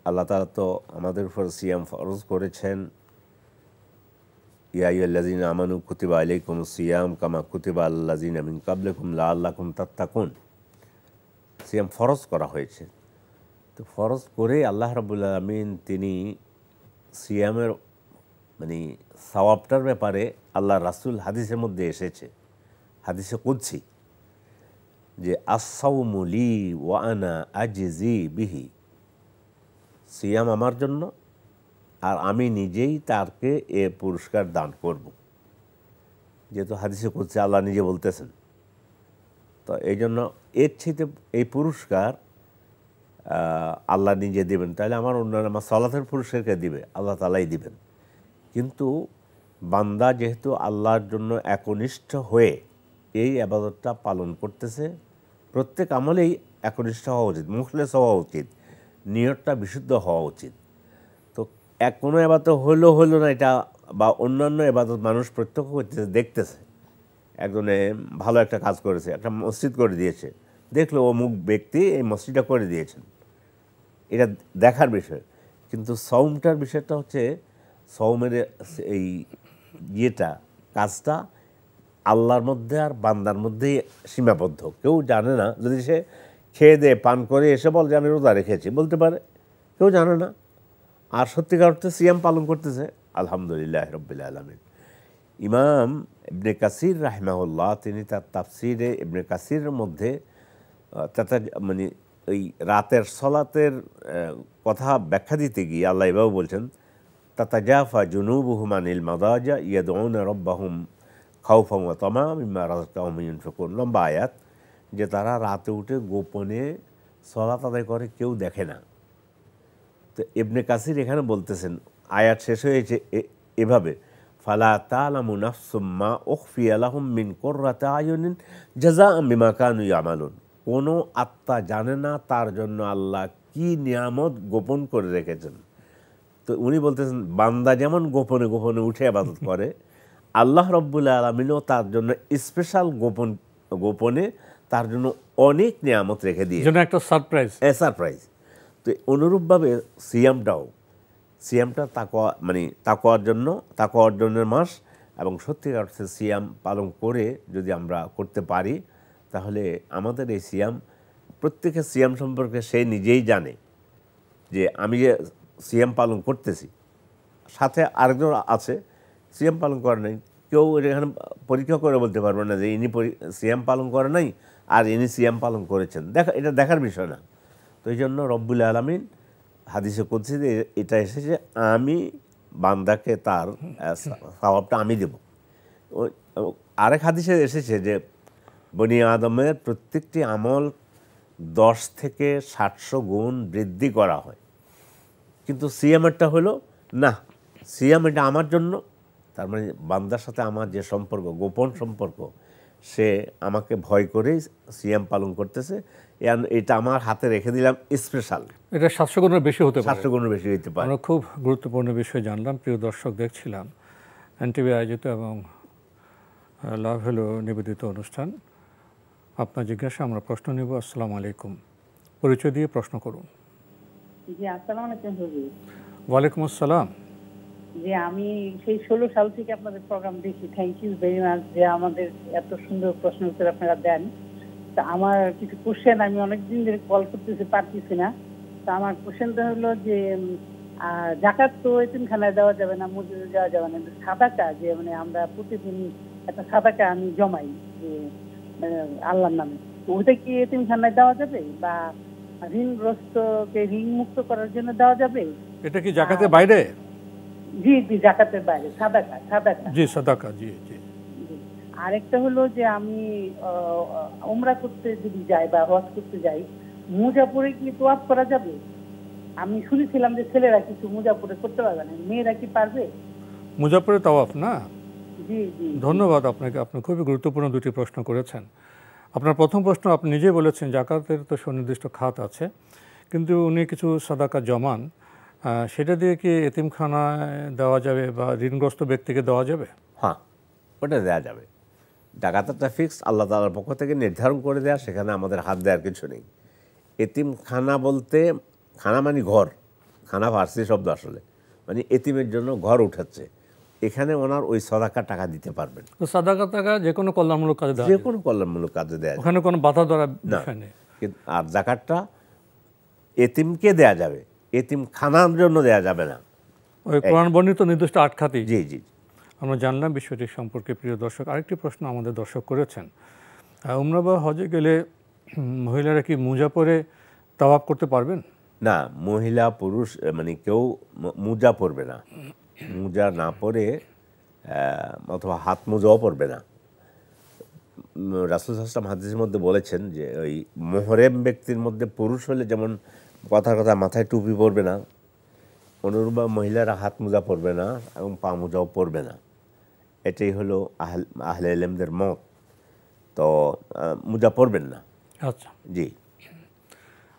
আল্লাহ তাআলা তো আমাদের উপর সিয়াম ফরজ করেছেন, ইয়া আইয়ুহাল্লাযীনা আমানু কুতিবা আলাইকুমুস সিয়াম কামা কুতিবা আলাল্লাযীনা মিন ক্বাবলিকুম লাআল্লাকুম তাত্তাকুন। সিয়াম ফরজ করা হয়েছে। তো ফরজ করে আল্লাহ রাব্বুল আলামিন তিনি সিয়ামের মানে সওয়াবটার ব্যাপারে আল্লাহ রাসূল হাদিসের মধ্যে এসেছে, হাদিসে কুদসি, যে আস-সাওমু লি ওয়া আনা আজজি বিহি, সিয়াম আমার জন্য আর আমি নিজেই তারকে এ পুরস্কার দান করব। যেহেতু হাদিসে কুদসি আল্লাহ নিজে বলতেছেন, তো এই জন্য এর চাইতে এই পুরস্কার আল্লাহ নিজে দিবেন, তাহলে আমার অন্যান্য আমার সালাতের পুরস্কারকে দিবে, আল্লাহ তাআলাই দিবেন। কিন্তু বান্দা যেহেতু আল্লাহর জন্য একনিষ্ঠ হয়ে এই ইবাদতটা পালন করতেছে, প্রত্যেক আমলেই একনিষ্ঠ হওয়া উচিত, মুখলেস হওয়া উচিত, নিয়তটা বিশুদ্ধ হওয়া উচিত। তো কোনো ইবাদত হলো না এটা, বা অন্যান্য ইবাদত মানুষ প্রত্যক্ষ করতেছে, দেখতেছে, একজনে ভালো একটা কাজ করেছে, একটা মসজিদ করে দিয়েছে, দেখলো অমুক ব্যক্তি এই মসজিদটা করে দিয়েছেন, এটা দেখার বিষয়। কিন্তু সওমটার বিষয়টা হচ্ছে, সওমের এই ইয়েটা, কাজটা আল্লাহর মধ্যে আর বান্দার মধ্যেই সীমাবদ্ধ, কেউ জানে না। যদি সে খেয়ে দেয়ে পান করে এসে বল যে আমি রোজা রেখেছি, বলতে পারে, কেউ জানে না। আর সত্যিকার অর্থে সিয়াম পালন করতেছে, আলহামদুলিল্লাহ রাব্বিল আলামিন। ইমাম ইবনে কাসির রাহিমাহুল্লাহ তিনি তার তাফসিরে ইবনে কাসিরের মধ্যে মানে ওই রাতের সলাতের কথা ব্যাখ্যা দিতে গিয়ে আল্লাহ এভাবে বলছেন, তাতাজাফা জুনুবুহুম আনিল মাদাজা ইয়াদউনা রাব্বাহুম খাউফান ওয়া তামা মিম্মা রাযাকনাহুম ইউনফিকুন। লম্বা আয়াত, যে তারা রাতে উঠে গোপনে সলাত আদায় করে, কেউ দেখে না। তো ইবনে কাসির এখানে বলতেছেন, আয়াত শেষ হয়েছে এভাবে, ফালা তা'লামু নাফসুম মা উখফিয়া লাহুম মিন কুররাতি আয়ুনিন জাযাআন বিমা কানু ইয়ামালুন। কোনো আত্মা জানে না তার জন্য আল্লাহ কি নিয়ামত গোপন করে রেখেছেন। তো উনি বলতেছেন, বান্দা যেমন গোপনে গোপনে উঠে ইবাদত করে, আল্লাহ রাব্বুল আলামিনও তার জন্য স্পেশাল গোপনে তার জন্য অনেক নিয়ামত রেখে দিয়ে, যেন একটা সারপ্রাইজ। তো অনুরূপভাবে সিয়ামটা তাকওয়া, মানে তাকওয়ার জন্য, তাকওয়া অর্জনের মাস, এবং সত্যিকার অর্থে সিয়াম পালন করে যদি আমরা করতে পারি, তাহলে আমাদের এই সিয়াম, প্রত্যেকের সিয়াম সম্পর্কে সে নিজেই জানে যে আমি যে সিয়াম পালন করতেছি, সাথে আরেকজন আছে সিয়াম পালন করে নাই, কেউ এখানে পরীক্ষা করে বলতে পারবে না যে ইনি সিয়াম পালন করে নাই আর ইনি সিয়াম পালন করেছেন, এটা দেখার বিষয় না। তো এই জন্য রব্বুল আলামিন হাদিসে কুদসিতে এটা এসেছে, আমি বান্দাকে তার সওয়াবটা আমি দেব। আরেক হাদিসে এসেছে যে বনি আদমের প্রত্যেকটি আমল 10 থেকে 700 গুণ বৃদ্ধি করা হয়, কিন্তু সিয়ামেরটা হলো না, সিয়াম এটা আমার জন্য, তার মানে বান্দার সাথে আমার যে সম্পর্ক, গোপন সম্পর্ক, সে আমাকে ভয় করেই সিয়াম পালন করতেছে। এটা আমার হাতে রেখে দিলাম স্পেশাল। এটা 700 গুণের বেশি হতে পারে, 700 গুণের বেশি হতে পারে। আমরা খুব গুরুত্বপূর্ণ বিষয় জানলাম। প্রিয় দর্শক, দেখছিলাম এনটিভি আয়োজিত এবং লাভ হলো নিবেদিত অনুষ্ঠান। আপনার জিজ্ঞাসা আমরা প্রশ্ন নেব। আসসালামু আলাইকুম, পরিচয় দিয়ে প্রশ্ন করুন। জি আসসালামু আলাইকুম হুজুর। ওয়ালাইকুম আসসালাম। জি আমি সেই 16 সাল থেকে আপনাদের প্রোগ্রাম দেখি। থ্যাংক ইউ ভেরি মাচ যে আমাদের এত সুন্দর প্রশ্ন উত্তর আপনারা দেন। তা আমার কিছু কোশ্চেন, আমি অনেকদিন ধরে কল করতেছি, পারতেছি না। তা আমার কোশ্চেনটা হলো যে যাকাত তো এতিমখানায় দেওয়া যাবে না, মসজিদে দেওয়া যাবে না, কিন্তু সাদাকা যে মানে আমরা প্রতিদিন একটা সাদাকা আমি জমাই যে আল্লাহর নামে, ওটা কি এতিমখানায় দেওয়া যাবে বা ঋণগ্রস্তকে ঋণ মুক্ত করার জন্য দেওয়া যাবে? এটা কি যাকাতের বাইরে? জি জি যাকাতের বাইরে, সাদাকা। সাদাকা জি সাদাকা। জি জি। আরেকটা হলো যে আমি উমরা করতে যদি যাই বা হজ করতে যাই, মোজা পরে কি তোয়াফ করা যাবে? আমি শুনেছিলাম যে ছেলেরা কিছু মোজা পরে করতে পারবে না, মেয়েরা কি পারবে? মোজা পরে তাওয়াফ না? জি জি। ধন্যবাদ আপনাকে, আপনি খুবই গুরুত্বপূর্ণ দুটি প্রশ্ন করেছেন। আপনার প্রথম প্রশ্ন, আপনি নিজেই বলেছেন জাকাতের তো সুনির্দিষ্ট খাত আছে, কিন্তু উনি কিছু সাদাকা জমান, সেটা দিয়ে কি এতিমখানায় দেওয়া যাবে বা ঋণগ্রস্ত ব্যক্তিকে দেওয়া যাবে? হ্যাঁ, ওটা দেওয়া যাবে। জাকাতটা ফিক্স, আল্লাহ তাআলার পক্ষ থেকে নির্ধারণ করে দেওয়া, সেখানে আমাদের হাত দেওয়ার কিছু নেই। এতিমখানা বলতে, খানা মানে ঘর, খানা ফার্সি শব্দ আসলে, মানে এতিমের জন্য ঘর উঠাচ্ছে, এখানে ওনার ওই সাদাকা টাকা দিতে পারবেন। তো সাদাকা টাকা যে কোনো কল্যাণমূলক কাজে দেওয়া, যে কোনো কল্যাণমূলক কাজে দেওয়া, ওখানে কোনো বাধা ধরা বিষয় নেই। আর জাকাতটা এতিমকে দেয়া যাবে, এতিম খানার জন্য দেয়া যাবে না। ওই কোরআন বর্ণিত নির্দিষ্ট 8 খাতে। জি জি, আমরা জানলাম বিষয়টি সম্পর্কে। প্রিয় দর্শক, আরেকটি প্রশ্ন আমাদের দর্শক করেছেন, উমরা বা হজে গেলে মহিলারা কি মোজা পরে তাওয়াফ করতে পারবেন? না, মহিলা পুরুষ মানে কেউ মোজা পরবে না, মোজা না পরে অথবা হাত মোজাও পরবে না। রাসূল সাল্লাল্লাহু আলাইহি ওয়াসাল্লাম হাদিসের মধ্যে বলেছেন যে ওই মুহরিম ব্যক্তির মধ্যে পুরুষ হলে যেমন কথার কথা মাথায় টুপি পরবে না, অনুরূপ মহিলারা হাত মোজা পরবে না এবং পা মোজাও পরবে না। এটাই হলো আহলে ইলমদের মত। তো মোজা পরবেন না। আচ্ছা জি,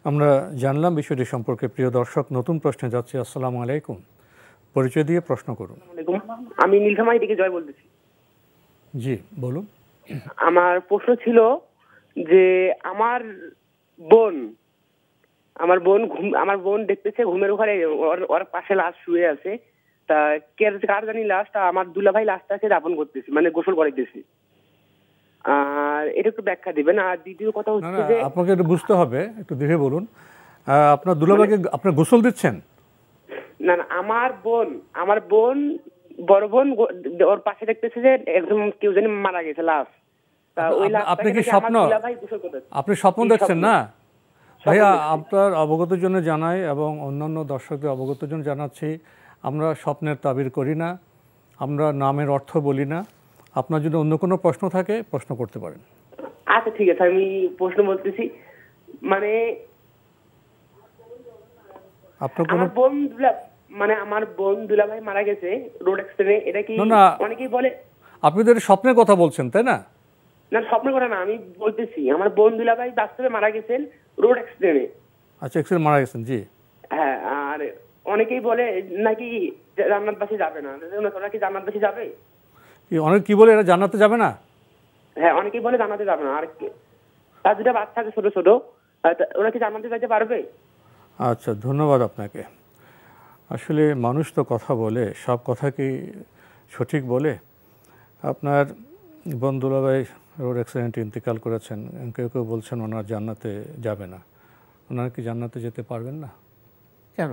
আমরা জানলাম বিষয়টি সম্পর্কে। প্রিয় দর্শক, নতুন প্রশ্নে যাচ্ছি। আসসালামু আলাইকুম, পরিচয় দিয়ে প্রশ্ন করুন। আমি নীলফামারী থেকে জয় বলতেছি। জি বলুন। আমার প্রশ্ন ছিল যে আমার বোন দেখতেছে ঘুমের ওখানে ওর পাশে লাশ শুয়ে আছে, তা কার জানি লাশটা, আমার দুলাভাই লাশটাকে দাফন করতেছি, মানে গোসল করাইতেছি। আর এটা একটু ব্যাখ্যা দিবেন। আর দ্বিতীয় কথা হচ্ছে যে আপনাকে একটু বুঝতে হবে, একটু দেখে বলুন। আপনার দুলাভাইকে আপনার গোসল দিচ্ছেন? না না, আমার বোন বড় বোন ওর পাশে দেখতেছে যে একদম কেউ জানি মারা গেছে লাশ। আপনি কি স্বপ্ন, আপনি স্বপ্ন দেখছেন না? ভাইয়া, আপনার অবগতের জন্য জানাই এবং অন্যান্য দর্শকদের অবগতের জন্য জানাচ্ছি, আমরা স্বপ্নের তাবির করি না, আমরা নামের অর্থ বলি না। আপনার যদি অন্য কোনো প্রশ্ন থাকে প্রশ্ন করতে পারেন। আচ্ছা ঠিক আছে, আমি প্রশ্ন বলতেছি। মানে আমার বোন দুলাভাই মারা গেছে রোড অ্যাক্সিডেন্টে, এটা কি অনেকেই বলে? আপনি তো স্বপ্নের কথা বলছেন তাই না? না, স্বপ্নের কথা না, আমি বলতেছি আমার বোন দুলাভাই বাস্তবে মারা গেছেন রোড অ্যাক্সিডেন্টে। আচ্ছা, অ্যাক্সিডেন্ট মারা গেছেন, জি। হ্যাঁ, আর অনেকেই বলে নাকি জান্নাতবাসী যাবে না, ওরা কি জান্নাতবাসী যাবে? অনেক কি বলে এরা জান্নাতে যাবে না? হ্যাঁ, অনেকেই বলে জান্নাতে যাবে না। আর তার দুটা বাচ্চা আছে ছোট ছোট, ওরা কি জান্নাতে যেতে পারবে? আচ্ছা, ধন্যবাদ আপনাকে। আসলে মানুষ তো কথা বলে, সব কথা কি সঠিক বলে? আপনার বোন দুলাভাই রোড অ্যাক্সিডেন্টে ইন্তেকাল করেছেন, কেউ কেউ বলছেন ওনার জান্নাতে যাবে না। ওনারা কি জান্নাতে যেতে পারবেন না? কেন?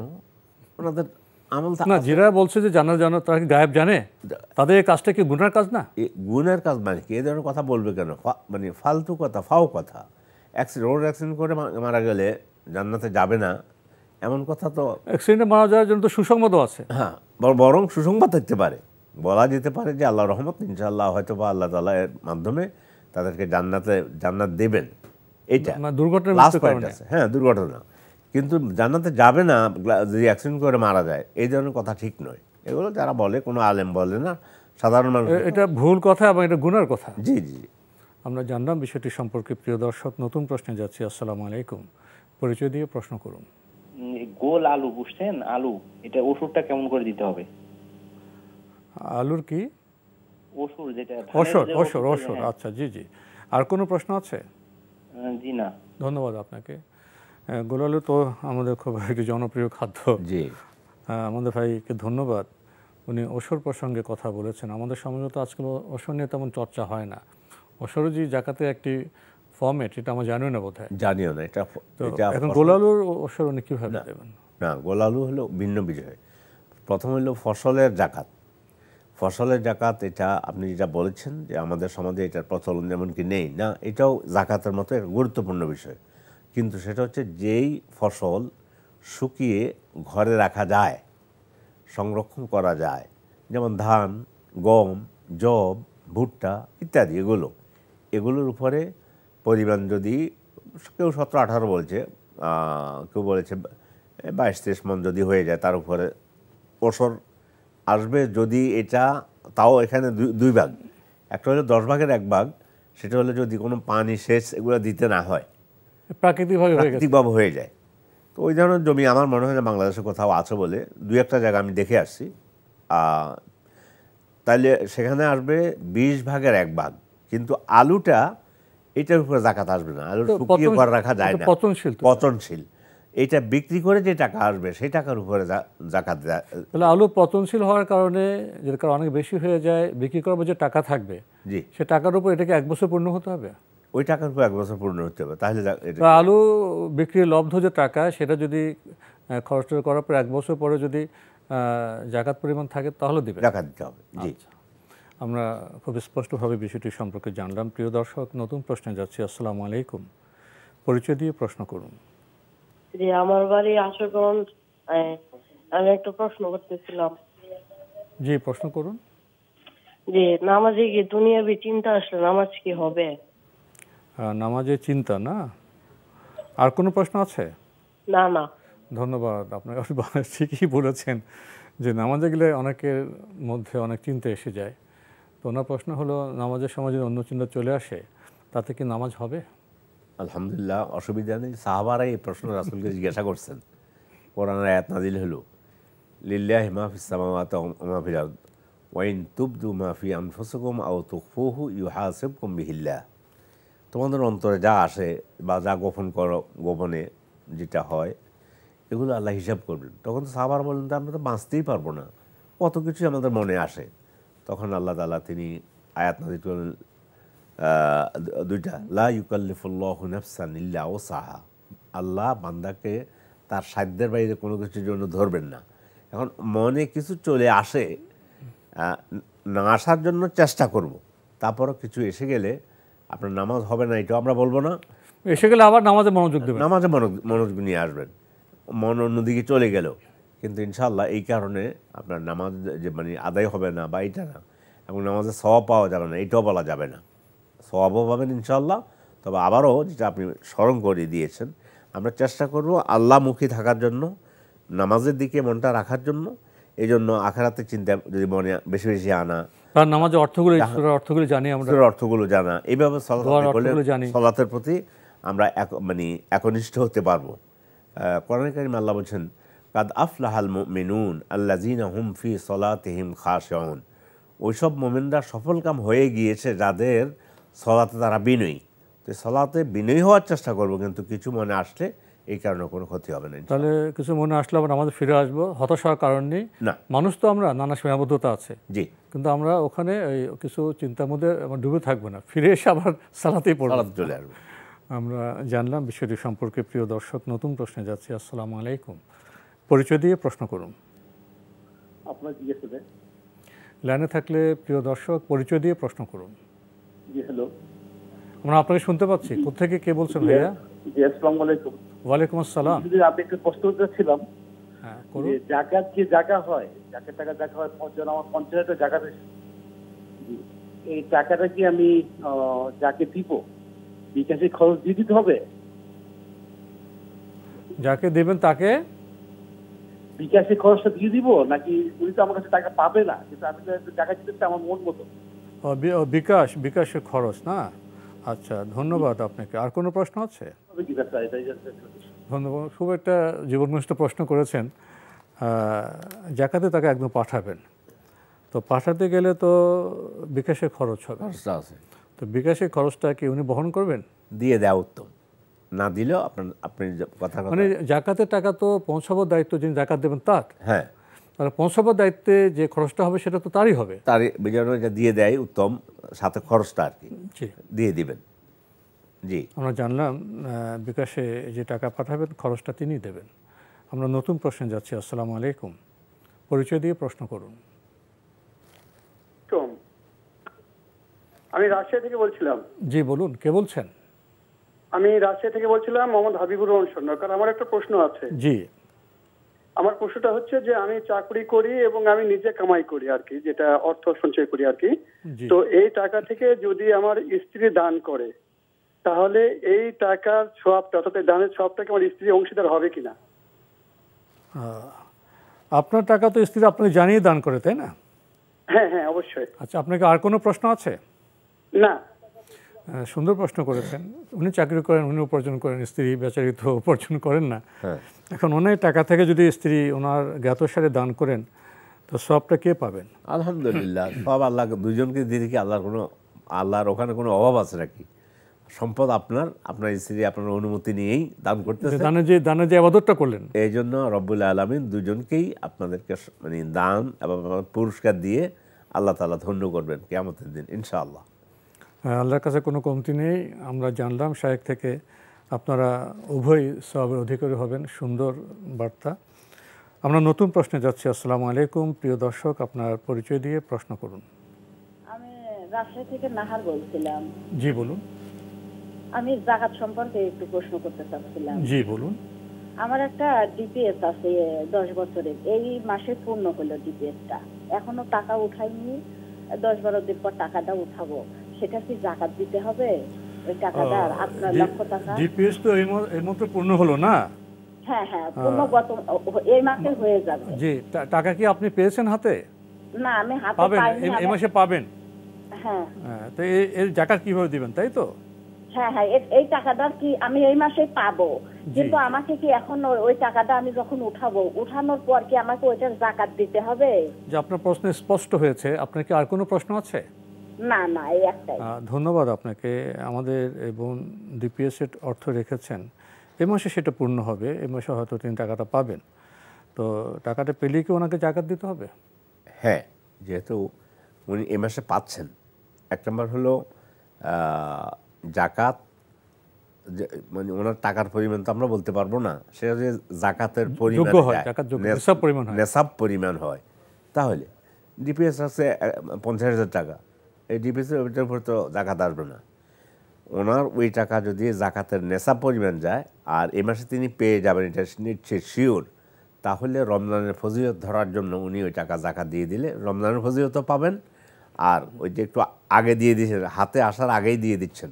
ওনাদের আমল না, যারা বলছে যে জান্নাত, তারা কি গায়েব জানে? তাদের এই কাজটা কি গুনার কাজ না? গুনার কাজ মানে কি? এ ধরনের কথা বলবে কেন? মানে ফালতু কথা, ফাও কথা। রোড অ্যাক্সিডেন্ট করে মারা গেলে জান্নাতে যাবে না, এমন কথা তো। অ্যাক্সিডেন্টে মারা যাওয়ার জন্য তো সুসংবাদও আছে। হ্যাঁ, বরং সুসংবাদ থাকতে পারে, বলা যেতে পারে যে আল্লাহর রহমত ইনশাআল্লাহ হয়তো বা আল্লাহ তাআলা এর মাধ্যমে তাদেরকে জান্নাত দেবেন। এইটা দুর্ঘটনা, হ্যাঁ দুর্ঘটনা, কিন্তু জান্নাতে যাবে না যদি অ্যাক্সিডেন্ট করে মারা যায়, এই ধরনের কথা ঠিক নয়। এগুলো যারা বলে, কোনো আলেম বলে না, সাধারণ মানুষ। এটা ভুল কথা এবং এটা গুনার কথা। জি জি, আমরা জানলাম বিষয়টি সম্পর্কে। প্রিয় দর্শক, নতুন প্রশ্নে যাচ্ছি। আসসালামু আলাইকুম, পরিচয় দিয়ে প্রশ্ন করুন। গোল আলু বুঝছেন, আলু এটা ওষুধটা কেমন করে দিতে হবে? আলুর কি ওষুধ? যেটা ওষুধ। আচ্ছা, জি জি। আর কোনো প্রশ্ন আছে? জি না। ধন্যবাদ আপনাকে। গোল আলু তো আমাদের খুব একটি জনপ্রিয় খাদ্য। জি, আমাদের ভাইকে ধন্যবাদ, উনি ওষুধ প্রসঙ্গে কথা বলেছেন। আমাদের সমাজে তো আজকাল ওষুধ নিয়ে তেমন চর্চা হয় না। ওষুধ যে জাকাতের একটি ফর্মেট, এটা আমরা জানিও না বোধহয়। জানিও না এটা। এখন গোল আলুর ওষুধ উনি কীভাবে দেবেন? না, গোল আলু হলো ভিন্ন বিষয়। প্রথম হলো ফসলের জাকাত। ফসলের জাকাত, এটা আপনি যেটা বলেছেন যে আমাদের সমাজে এটার প্রচলন যেমন কি নেই, না, এটাও জাকাতের মতো একটা গুরুত্বপূর্ণ বিষয়। কিন্তু সেটা হচ্ছে যেই ফসল শুকিয়ে ঘরে রাখা যায়, সংরক্ষণ করা যায়, যেমন ধান, গম, যব, ভুট্টা ইত্যাদি, এগুলোর উপরে পরিমাণ যদি কেউ 17-18 বলছে, কেউ বলেছে 22-23 মণ যদি হয়ে যায়, তার উপরে ওষর আসবে। যদি এটা, তাও এখানে দুই ভাগ, একটা হলো 10 ভাগের 1 ভাগ, সেটা হলে যদি কোনো পানি সেচ এগুলো দিতে না হয়, প্রাকৃতিকভাবে হয়ে যায়। তো ওই ধরনের জমি আমার মনে হয় যে বাংলাদেশে কোথাও আছে বলে 2-1টা জায়গা আমি দেখে আসছি। তাইলে সেখানে আসবে 20 ভাগের 1 ভাগ। কিন্তু আলুটা, এটার উপরে জাকাত আসবে না। আলু শুকিয়ে ঘরে রাখা যায় না, পচনশীল। এটা বিক্রি করে যে টাকা আসবে সেই টাকার উপরে জাকাত দেয়। তাহলে আলু পচনশীল হওয়ার কারণে, যেটা কারণে অনেক বেশি হয়ে যায়, বিক্রি করার যে টাকা থাকবে, জি, সে টাকার উপর এটাকে 1 বছর পূর্ণ হতে হবে। ওই টাকার উপর 1 বছর পূর্ণ হতে হবে। তাহলে আলু বিক্রির লব্ধ যে টাকা, সেটা যদি খরচ করার পর 1 বছর পরে যদি জাকাত পরিমাণ থাকে, তাহলে দিবে, জাকাত দিতে হবে। জি, আমরা খুব স্পষ্টভাবে বিষয়টি সম্পর্কে জানলাম। প্রিয় দর্শক, নতুন প্রশ্নে যাচ্ছি। আসসালামু আলাইকুম, পরিচয় দিয়ে প্রশ্ন করুন। জি, আমার বাড়ি আশুগঞ্জ। আমি একটা প্রশ্ন করতেছিলাম। জি, প্রশ্ন করুন। জি, নামাজে গিয়ে দুনিয়াবি চিন্তা আসলে নামাজ কি হবে? নামাজে চিন্তা না, আর কোনো প্রশ্ন আছে? না না, ধন্যবাদ আপনাকে। ঠিকই বলেছেন যে নামাজে গেলে অনেকের মধ্যে অনেক চিন্তা এসে যায়। তো ওনার প্রশ্ন হলো, নামাজের সময় যদি অন্য চিন্তা চলে আসে, তাতে কি নামাজ হবে? আলহামদুলিল্লাহ, অসুবিধা নেই। সাহাবারা এই প্রশ্ন রাসূলকে জিজ্ঞাসা করছেন। কোরআনের আয়াত নাজিল হলো, লিল্লাহি মা ফিস সামাওয়াতি ওয়া মা ফিল আরদ ওয়া ইন তুবদু মা ফি আনফুসিকুম আও তুখফুহু ইউহাসিবকুম বিহিল্লাহ। তোমাদের অন্তরে যা আসে বা যা গোপন করো, গোপনে যেটা হয়, এগুলো আল্লাহ হিসাব করবেন। তখন তো সাহাবারা বললেন, আমরা তো বাঁচতেই পারবো না, কত কিছুই আমাদের মনে আসে। তখন আল্লাহ তাআলা তিনি আয়াত নাজিল করলেন, 2টা, লা ইউকাল্লিফুল্লাহু নাফসান ইল্লা ওয়াসাহা। আল্লাহ বান্দাকে তার সাধ্যের বাইরে কোনো কিছুর জন্য ধরবেন না। এখন মনে কিছু চলে আসে, না আসার জন্য চেষ্টা করব, তারপরও কিছু এসে গেলে আপনার নামাজ হবে না এটাও আমরা বলবো না। এসে গেলে আবার নামাজে মনোযোগ দেবেন, নামাজে মনোযোগ নিয়ে আসবেন। মন অন্যদিকে চলে গেল, কিন্তু ইনশাআল্লাহ এই কারণে আপনার নামাজ যে মানে আদায় হবে না বা এইটা না, এবং নামাজে সওয়াব পাওয়া যাবে না এটাও বলা যাবে না। সওয়াবও পাবেন ইনশাআল্লাহ। তবে আবারও যেটা আপনি স্মরণ করে দিয়েছেন, আমরা চেষ্টা করব আল্লাহমুখী থাকার জন্য, নামাজের দিকে মনটা রাখার জন্য। এই জন্য আখিরাতের চিন্তা যদি মনে বেশি বেশি আনা, তার নামাজের অর্থগুলো জানি, আমরা অর্থগুলো জানা, এইভাবে সালাতের প্রতি আমরা মানে একনিষ্ঠ হতে পারবো। কোরআনে কারীমে আল্লাহ বলছেন, কাদ আফলাহাল মুমিনুন আল্লাযীনা হুম ফি সলাতিহিম খাশিউন। ওইসব মুমিনরা সফলকাম হয়ে গিয়েছে যাদের সলাতে তারা বিনয়ী। তো সলাতে বিনয়ী হওয়ার চেষ্টা করব, কিন্তু কিছু মনে আসলে এই কারণে কোনো ক্ষতি হবে না। তাহলে কিছু মনে আসলে আবার আমাদের ফিরে আসবো, হতাশ হওয়ার কারণ নেই। না, মানুষ তো আমরা, নানা সীমাবদ্ধতা আছে, জি, কিন্তু আমরা ওখানে কিছু চিন্তার মধ্যে ডুবে থাকবো না, ফিরে এসে আবার সালাতেই চলে আসবো। আমরা জানলাম বিষয়টি সম্পর্কে। প্রিয় দর্শক, নতুন প্রশ্নে যাচ্ছি। আসসালামু আলাইকুম, পরিচয় দিয়ে প্রশ্ন করুন। আপনার জিজ্ঞেস করবেন লাইনে থাকলে প্রিয় দর্শক পরিচয় দিয়ে প্রশ্ন করুন। জি, হ্যালো, আমরা আপনাকে শুনতে পাচ্ছি। কোত্থেকে কে বলছেন ভাইয়া? জি, আসসালামু আলাইকুম। ওয়ালাইকুম আসসালাম। আপনি একটু প্রশ্ন করতেছিলাম, জাকাত কি জাকা হয়, জাকাত টাকা জাকা হয়, আমার 50,000 টাকা জাকাত, এই টাকাটা কি আমি যাকে দিব বিকাশে খরচ দিয়ে দিতে হবে? যাকে দেবেন তাকে বিকাশে খরচটা দিয়ে দিব, নাকি উনি তো আমার কাছে টাকা পাবে না, কিন্তু আমি তো টাকা দিতে আমার মন মতো। বিকাশের খরচ না? আচ্ছা, ধন্যবাদ আপনাকে। আর কোনো প্রশ্ন আছে? ধন্যবাদ। খুব একটা জীবনঘনিষ্ঠ প্রশ্ন করেছেন। জাকাতে তাকে একদম পাঠাবেন, তো পাঠাতে গেলে তো বিকাশের খরচ হবে, তো বিকাশের খরচটা কি উনি বহন করবেন? দিয়ে দেওয়া উত্তম, না দিলেও আপনি কথা মানে জাকাতের টাকা তো পৌঁছাবার দায়িত্ব যিনি জাকাত দেবেন তার। হ্যাঁ, তাহলে পৌঁছাবার দায়িত্বে যে খরচটা হবে সেটা তো তারই হবে। তারই বিজয় দিয়ে দেয় উত্তম, সাথে খরচটা আর কি দিয়ে দিবেন। জি, আমরা জানলাম বিকাশে যে টাকা পাঠাবেন খরচটা তিনি দেবেন। আমরা নতুন প্রশ্নে যাচ্ছি। আসসালামু আলাইকুম, পরিচয় দিয়ে প্রশ্ন করুন। আমি রাজশাহী থেকে বলছিলাম। জি বলুন, কে বলছেন? আমি রাজশাহী থেকে বলছিলাম, মোহাম্মদ হাবিবুর রহমান সরকার। আমার একটা প্রশ্ন আছে। জি, আমার প্রশ্নটা হচ্ছে যে আমি চাকরি করি এবং আমি নিজে কামাই করি আর কি, যেটা অর্থ সঞ্চয় করি আর কি। তো এই টাকা থেকে যদি আমার স্ত্রী দান করে, তাহলে এই টাকার সওয়াবটা, অর্থাৎ দানের সওয়াবটাকে আমার স্ত্রী অংশীদার হবে কিনা? আপনার টাকা তো স্ত্রী আপনাকে জানিয়ে দান করে, তাই না? হ্যাঁ হ্যাঁ, অবশ্যই। আচ্ছা, আপনাকে আর কোনো প্রশ্ন আছে? না। সুন্দর প্রশ্ন করেছেন। উনি চাকরি করেন, উনি উপার্জন করেন, স্ত্রী বেচারি তো উপার্জন করেন না। এখন ওনার টাকা থেকে যদি স্ত্রী ওনার জ্ঞাতসারে দান করেন, তো সবটা কে পাবেন? আলহামদুলিল্লাহ, সব আল্লাহ দুজনকে দিয়ে কি আল্লাহর ওখানে কোনো অভাব আছে নাকি? সম্পদ আপনার স্ত্রী আপনার অনুমতি নিয়েই দান করতেছে, দানে যে ইবাদতটা করলেন, এই জন্য রব্বুল আলামিন দুজনকেই আপনাদেরকে মানে দান এবং পুরস্কার দিয়ে আল্লাহ তাআলা ধন্য করবেন কিয়ামতের দিন ইনশাআল্লাহ। আল্লাহর কাছে কোনো কমতি নেই। আমরা জানলাম শায়েখ থেকে আপনারা উভয় সওয়াবের অধিকারী হবেন। সুন্দর বার্তা। আমরা নতুন প্রশ্নে যাচ্ছি। আসসালামু আলাইকুম, প্রিয় দর্শক, আপনার পরিচয় দিয়ে প্রশ্ন করুন। আমি রাজশাহী থেকে নাহার বলছিলাম। জি বলুন। আমি জাকাত সম্পর্কে একটু প্রশ্ন করতে চাচ্ছিলাম। জি বলুন। আমার একটা ডিপিএস আছে 10 বছরের, এই মাসে পূর্ণ হলো ডিপিএসটা, এখনো টাকা উঠাইনি, 10-12 দিন পর টাকাটা উঠাবো, সেটা কি জাকাত দিতে হবে? ওই টাকাটা আপনার লক্ষ টাকা ডিপিএস তো এই মাত্র পূর্ণ হলো না? হ্যাঁ হ্যাঁ, পূর্ণ এই মাসে হয়ে যাবে। জি, টাকা কি আপনি পেয়েছেন হাতে? না, আমি হাতে পাইনি। এই মাসে পাবেন? হ্যাঁ। তো এর জাকাত কিভাবে দিবেন, তাই তো? হ্যাঁ হ্যাঁ, এই টাকাটা কি আমি এই মাসে পাবো, কিন্তু আমাকে কি এখন ওই টাকাটা আমি যখন উঠাবো, উঠানোর পর কি আমাকে ওইটার জাকাত দিতে হবে? যে আপনার প্রশ্ন স্পষ্ট হয়েছে। আপনার কি আর কোনো প্রশ্ন আছে? না না, এই একটাই। ধন্যবাদ আপনাকে। আমাদের বোন ডিপিএস এর অর্থ রেখেছেন, এই মাসে সেটা পূর্ণ হবে, এই মাসে হয়তো তিনি টাকাটা পাবেন। তো টাকাটা পেলেই কি ওনাকে জাকাত দিতে হবে? হ্যাঁ, যেহেতু উনি এই মাসে পাচ্ছেন, এক নম্বর হলো জাকাত, মানে ওনার টাকার পরিমাণ তো আমরা বলতে পারবো না, সেটা যে জাকাতের পরিমাণ নেসাব পরিমাণ হয়, তাহলে ডিপিএস আছে 50,000 টাকা, এই ডিপিএসের উপর তো জাকাত আসবে না। ওনার ওই টাকা যদি জাকাতের নেসাব পরিমাণ যায় আর এই মাসে তিনি পেয়ে যাবেন, এটা নিশ্চয় শিওর, তাহলে রমজানের ফজিলত ধরার জন্য উনি ওই টাকা জাকাত দিয়ে দিলে রমজানের ফজিলতও পাবেন। আর ওই যে একটু আগে দিয়ে দিচ্ছেন, হাতে আসার আগেই দিয়ে দিচ্ছেন,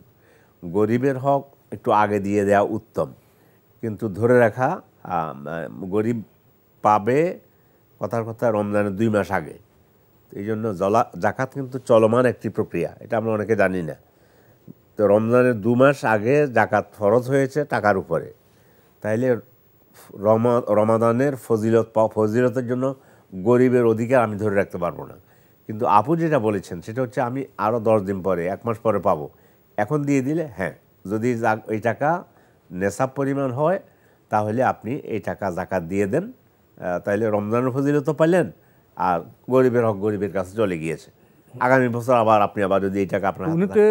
গরিবের হক একটু আগে দিয়ে দেওয়া উত্তম, কিন্তু ধরে রাখা গরিব পাবে কথার কথা রমজানের 2 মাস আগে। এই জন্য জাকাত কিন্তু চলমান একটি প্রক্রিয়া, এটা আমরা অনেকে জানি না। তো রমজানের 2 মাস আগে জাকাত ফরজ হয়েছে টাকার উপরে, তাইলে রমাদানের ফজিলতের জন্য গরিবের অধিকার আমি ধরে রাখতে পারবো না। কিন্তু আপু যেটা বলেছেন সেটা হচ্ছে আমি আরও 10 দিন পরে, 1 মাস পরে পাবো, এখন দিয়ে দিলে, হ্যাঁ, যদি এই টাকা নেসাব পরিমাণ হয় তাহলে আপনি এই টাকা জাকাত দিয়ে দেন, তাইলে রমজানের ফজিলত পাইলেন আর গরিবের হক গরিবের কাছে চলে গিয়েছে। আগামী বছর আপনি যদি এই টাকা আপনার উনিতে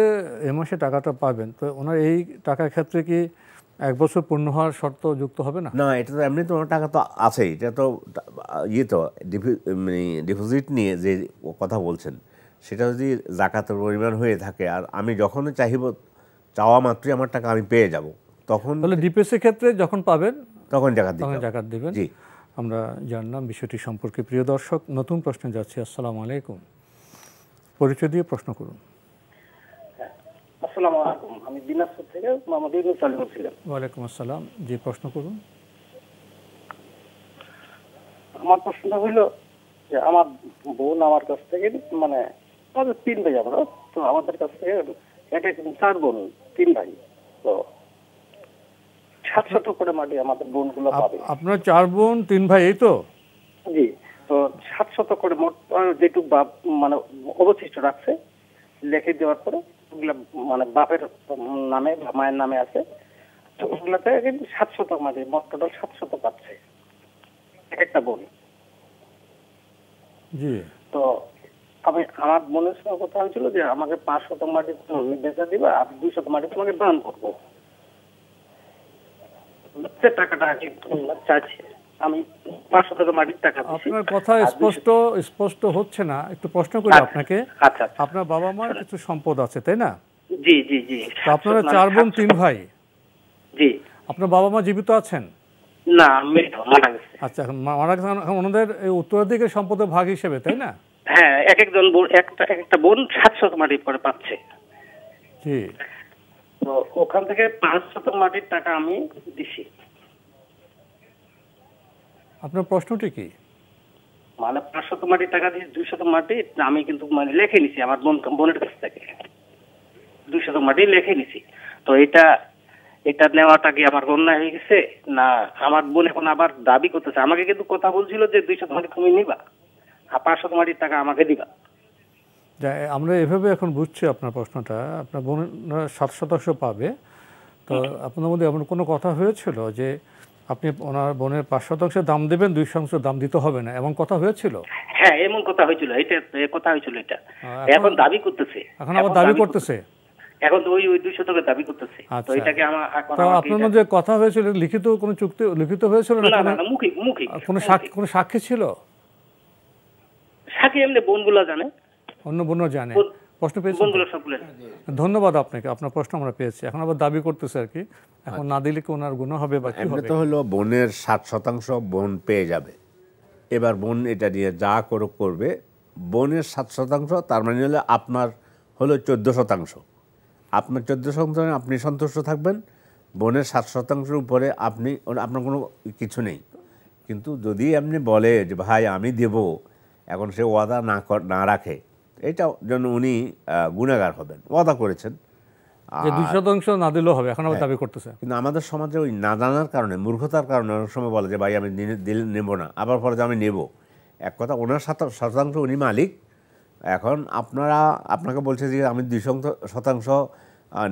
এই মাসে টাকাটা পাবেন, তো ওনার এই টাকার ক্ষেত্রে কি 1 বছর পূর্ণ হওয়ার শর্ত যুক্ত হবে না? না, এটা তো এমনি তো ওনার টাকা তো আছেই, এটা তো তো মানে ডিপোজিট নিয়ে যে কথা বলছেন সেটা যদি জাকাতের পরিমাণ হয়ে থাকে আর আমি যখনই চাওয়া মাত্রই আমার টাকা আমি পেয়ে যাব, তখন তাহলে ডিপিএস এর ক্ষেত্রে যখন পাবেন তখন জাকাত দিবেন। জি, আমরা জানলাম বিষয়টি সম্পর্কে। প্রিয় দর্শক, নতুন প্রশ্নে যাচ্ছি। আসসালামু আলাইকুম, পরিচয় দিয়ে প্রশ্ন করুন। আসসালামু আলাইকুম, আমি দিনাজপুর থেকে মোহাম্মদ ইউনুস আলী বলছিলাম। ওয়ালাইকুম আসসালাম, জি প্রশ্ন করুন। আমার প্রশ্নটা হইলো যে আমার বোন আমার কাছ থেকে মানে আমাদের 3 ভাই আমরা, তো আমাদের কাছ থেকে এক এক 4 বোন 3 ভাই, তো 700 করে মাটি আমাদের বোনগুলো পাবে। আপনার 4 বোন 3 ভাই, এই তো? জি, তো 700 করে মোট যেটুক বাপ মানে অবশিষ্ট রাখছে লিখে দেওয়ার পরে ওগুলা মানে বাপের নামে বা মায়ের নামে আছে, তো ওগুলাতে কিন্তু 700 মাটি মোট টোটাল 700 পাচ্ছে এক একটা বোন। জি, তো আমি আমার বোনের সঙ্গে কথা হয়েছিল যে আমাকে 500 মাটি তুমি বেচা দিবা আর 200 মাটি তোমাকে দান করবো, টাকাটা চাইছে আমি 500 মাটির টাকা দিচ্ছি। আপনার কথা স্পষ্ট হচ্ছে না, একটু প্রশ্ন করি আপনাকে। আচ্ছা, আপনার বাবা মার কিছু সম্পদ আছে, তাই না? জি জি জি। তো আপনারা 4 বোন 3 ভাই? জি। আপনার বাবা মা জীবিত আছেন? না, মারা গেছে। আচ্ছা, মারা গেছে, ওনাদের উত্তরাধিকার সম্পদের ভাগ হিসেবে, তাই না? হ্যাঁ, এক একজন বোন একটা বোন 700 মাটি করে পাচ্ছে। জি। তো ওখান থেকে 500 মাটির টাকা আমি দিছি। আপনার প্রশ্নটি কি? মানে 500 মাটির টাকা দিয়ে 200 মাটি আমি কিন্তু মানে লিখে নিছি আমার বোনের কাছ থেকে, 200 মাটি লিখে নিছি। তো এটা নেওয়াটা কি আমার অন্যায় হয়ে গেছে না? আমার বোন এখন আবার দাবি করতেছে, আমাকে কিন্তু কথা বলছিল যে 200 মাটি তুমি নিবা আর 500 মাটির টাকা আমাকে দিবা। আমরা এভাবে এখন বুঝছি আপনার প্রশ্নটা। আপনার বোন 7% পাবে, তো আপনার মধ্যে এমন কোনো কথা হয়েছিল যে আপনি ওনার বোনের 5% দাম দেবেন, 2% দাম দিতে হবে না, এমন কথা হয়েছিল? হ্যাঁ, এমন কথা হয়েছিল, এটা কথা হয়েছিল। এটা এখন দাবি করতেছে, এখন আবার দাবি করতেছে, এখন তো ওই 200 টাকা দাবি করতেছে। তো এটাকে আমার তো আপনার মধ্যে কথা হয়েছিল, লিখিত কোনো চুক্তি লিখিত হয়েছিল না? না, মুখে কোনো সাক্ষী ছিল? সাক্ষী এমনি বোনগুলো জানে, অন্য বোনও জানে। প্রশ্ন পেয়েছি, ধন্যবাদ আপনাকে, আপনার প্রশ্ন আমরা পেয়েছি। এখন আবার দাবি করতেছে আর কি, এখন না দিলে কি ওনার গুনাহ হবে বা কি হবে? তো হলো বোনের 60% বোন পেয়ে যাবে। এবার বোন এটা নিয়ে যা করবে, বোনের 7%, তার মানে হলো আপনার হলো 14%। আপনার 14% আপনি সন্তুষ্ট থাকবেন, বোনের 7%-এর উপরে আপনার কোনো কিছু নেই। কিন্তু যদি আপনি বলে যে ভাই আমি দেব, এখন সে ওয়াদা না রাখে, এটা জন্য উনি গুনাহগার হবেন। ওয়াদা করেছেন, 2% না দিলেও হবে, এখন আবার দাবি করতেছে। কিন্তু আমাদের সমাজে ওই না জানার কারণে, মূর্খতার কারণে অনেক সময় বলে যে ভাই আমি নেব না, আবার পরে যে আমি নেব। এক কথা, ওনার 7% উনি মালিক। এখন আপনাকে বলছে যে আমি 2%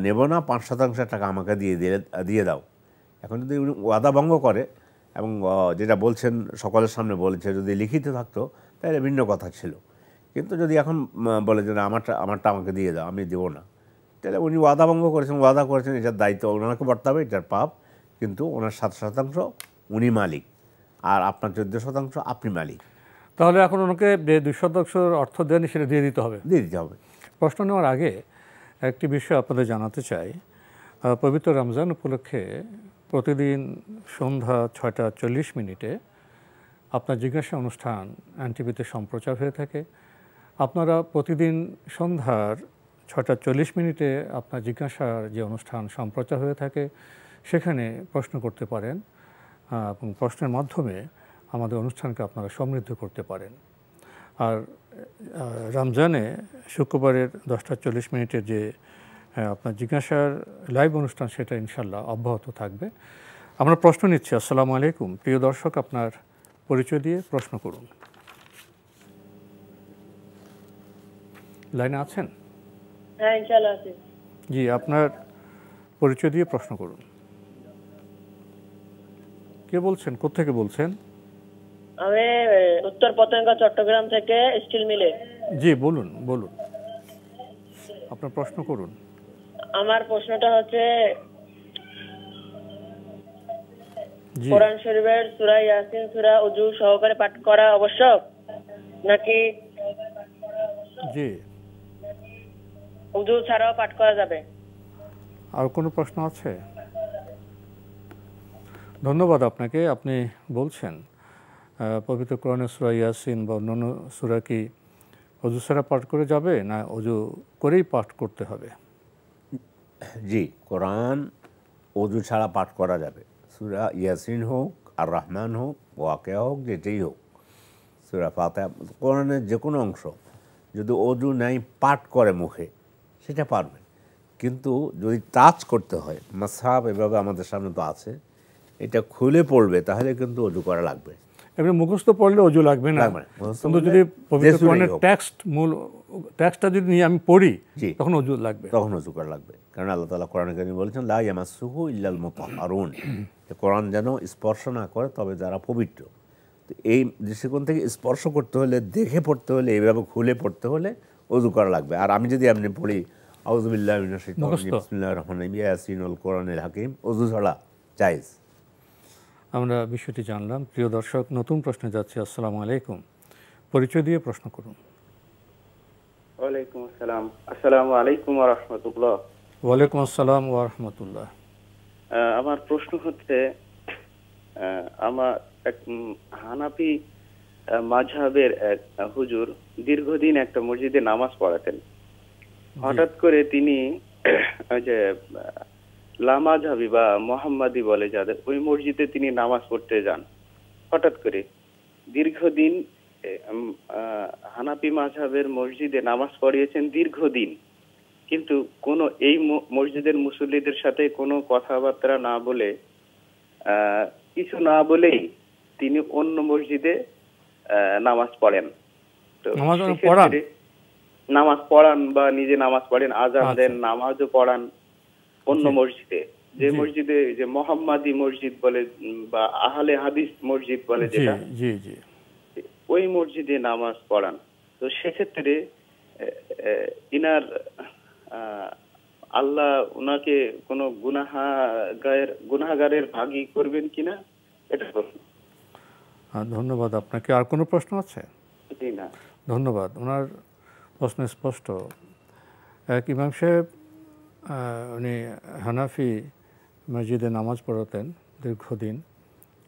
নেব না, 5% টাকা আমাকে দিয়ে দাও। এখন যদি উনি ওয়াদা ভঙ্গ করে এবং যেটা বলছেন সকলের সামনে বলেছে, যদি লিখিত থাকতো তাহলে ভিন্ন কথা ছিল। কিন্তু যদি এখন বলে যে আমারটা আমাকে দিয়ে দাও, আমি দেবো না, তাহলে উনি ওয়াদা ভঙ্গ করেছেন, এটার দায়িত্ব ওনাকে বর্তাবে হবে, এটার পাপ। কিন্তু ওনার 7% উনি মালিক, আর আপনার 14% আপনি মালিক। তাহলে এখন ওনাকে যে 2% অর্থ দেন সেটা দিয়ে দিতে হবে। প্রশ্ন নেওয়ার আগে একটি বিষয় আপনাদের জানাতে চাই। পবিত্র রমজান উপলক্ষে প্রতিদিন সন্ধ্যা 6:40 আপনার জিজ্ঞাসা অনুষ্ঠান এনটিভিতে সম্প্রচার হয়ে থাকে। আপনারা প্রতিদিন সন্ধ্যার 6:40 আপনার জিজ্ঞাসার যে অনুষ্ঠান সম্প্রচার হয়ে থাকে, সেখানে প্রশ্ন করতে পারেন এবং প্রশ্নের মাধ্যমে আমাদের অনুষ্ঠানকে আপনারা সমৃদ্ধ করতে পারেন। আর রমজানে শুক্রবারের 10:40 যে আপনার জিজ্ঞাসার লাইভ অনুষ্ঠান, সেটা ইনশাল্লাহ অব্যাহত থাকবে। আমরা প্রশ্ন নিচ্ছি। আসসালামু আলাইকুম, প্রিয় দর্শক, আপনার পরিচয় দিয়ে প্রশ্ন করুন। লাইনে আছেন? হ্যাঁ, ইনশাআল্লাহ আছি। জি, আপনার পরিচয় দিয়ে প্রশ্ন করুন। কে বলছেন, কোত্থেকে বলছেন? আমি উত্তর পতেঙ্গা, চট্টগ্রাম থেকে, স্টিল মিলে। জি, বলুন আপনার প্রশ্ন করুন। আমার প্রশ্নটা হচ্ছে, কোরআন শরীফের সূরা ইয়াসিন সূরা ওযু সহকারে পাঠ করা আবশ্যক নাকি জি ওযু ছাড়াও পাঠ করা যাবে? আর কোনো প্রশ্ন আছে? ধন্যবাদ আপনাকে। আপনি বলছেন পবিত্র কোরআনের সূরা ইয়াসিন বা অন্যান্য সূরা কি ওযু ছাড়া পাঠ করে যাবে না ওযু করেই পাঠ করতে হবে? জি, কোরআন ওযু ছাড়া পাঠ করা যাবে। সূরা ইয়াসিন হোক, আর রহমান হোক, ওয়াকিয়া হোক, যেটাই হোক, সূরা ফাতিহা, কোরআনের যে কোনো অংশ যদি অজু নাই পাঠ করে মুখে সেটা পারবে, কিন্তু যদি টাচ করতে হয়, মাসহাব এভাবে আমাদের সামনে তো আছে, এটা খুলে পড়বে তাহলে কিন্তু অজু করা লাগবে। এমনি মুখস্থ পড়লে অজু লাগবে না, কিন্তু যদি পবিত্র কোরআনের টেক্সটটা যদি নিয়ে আমি পড়ি তখন অজু লাগবে, তখন অজু করা লাগবে। কারণ আল্লাহ তাআলা কোরআনে কারীমে বলেছেন লা ইয়ামাসসুহু ইল্লাল মুতাহহারুন, কোরআন যেন স্পর্শ না করে তবে যারা পবিত্র। তো এই দৃষ্টিকোণ থেকে স্পর্শ করতে হলে, দেখে পড়তে হলে, এইভাবে খুলে পড়তে হলে অজু করা লাগবে। আর আমি যদি এমনি পড়ি আউযু বিল্লাহি মিনাশ শাইতানির রাজিম বিসমিল্লাহির রহমানির রহিম ইয়াসিন ওয়াল কোরআনিল হাকিম, অজু ছাড়া জায়েজ। আমরা বিষয়টি জানলাম। প্রিয় দর্শক, নতুন প্রশ্নে যাচ্ছি। আসসালামু আলাইকুম, পরিচয় দিয়ে প্রশ্ন করুন। ওয়ালাইকুম আসসালাম। আসসালামু আলাইকুম ওয়া রাহমাতুল্লাহ। ওয়ালাইকুম আসসালাম ওয়া রাহমাতুল্লাহ। আমার প্রশ্ন হচ্ছে, আমার এক হানাফি মাযহাবের এক হুজুর দীর্ঘদিন একটা মসজিদে নামাজ পড়াতেন। হঠাৎ করে তিনি ওই যে লামাযহাবি বা মোহাম্মদী বলে যাদের, ওই মসজিদে তিনি নামাজ পড়তে যান। হঠাৎ করে দীর্ঘদিন হানাফি মাযহাবের মসজিদে নামাজ পড়িয়েছেন দীর্ঘদিন, কিন্তু কোনো এই মসজিদের মুসল্লিদের সাথে কোনো কথাবার্তা না বলে, কিছু না বলেই তিনি অন্য মসজিদে নামাজ পড়েন। তো নামাজ পড়ান বা নিজে নামাজ পড়েন, আজান দেন, নামাজও পড়ান অন্য মসজিদে, যে মসজিদে যে মোহাম্মদী মসজিদ বলে বা আহলে হাদিস মসজিদ বলে যেটা, ওই মসজিদে নামাজ পড়ান। তো সেক্ষেত্রে ইনার আল্লাহ উনাকে কোনো গুনাহগারের ভাগী করবেন কিনা, এটা প্রশ্ন। ধন্যবাদ আপনাকে। আর কোনো প্রশ্ন আছে? জি না, ধন্যবাদ। ওনার প্রশ্ন স্পষ্ট। এক ইমাম সাহেব, উনি হানাফি মসজিদে নামাজ পড়াতেন দীর্ঘদিন।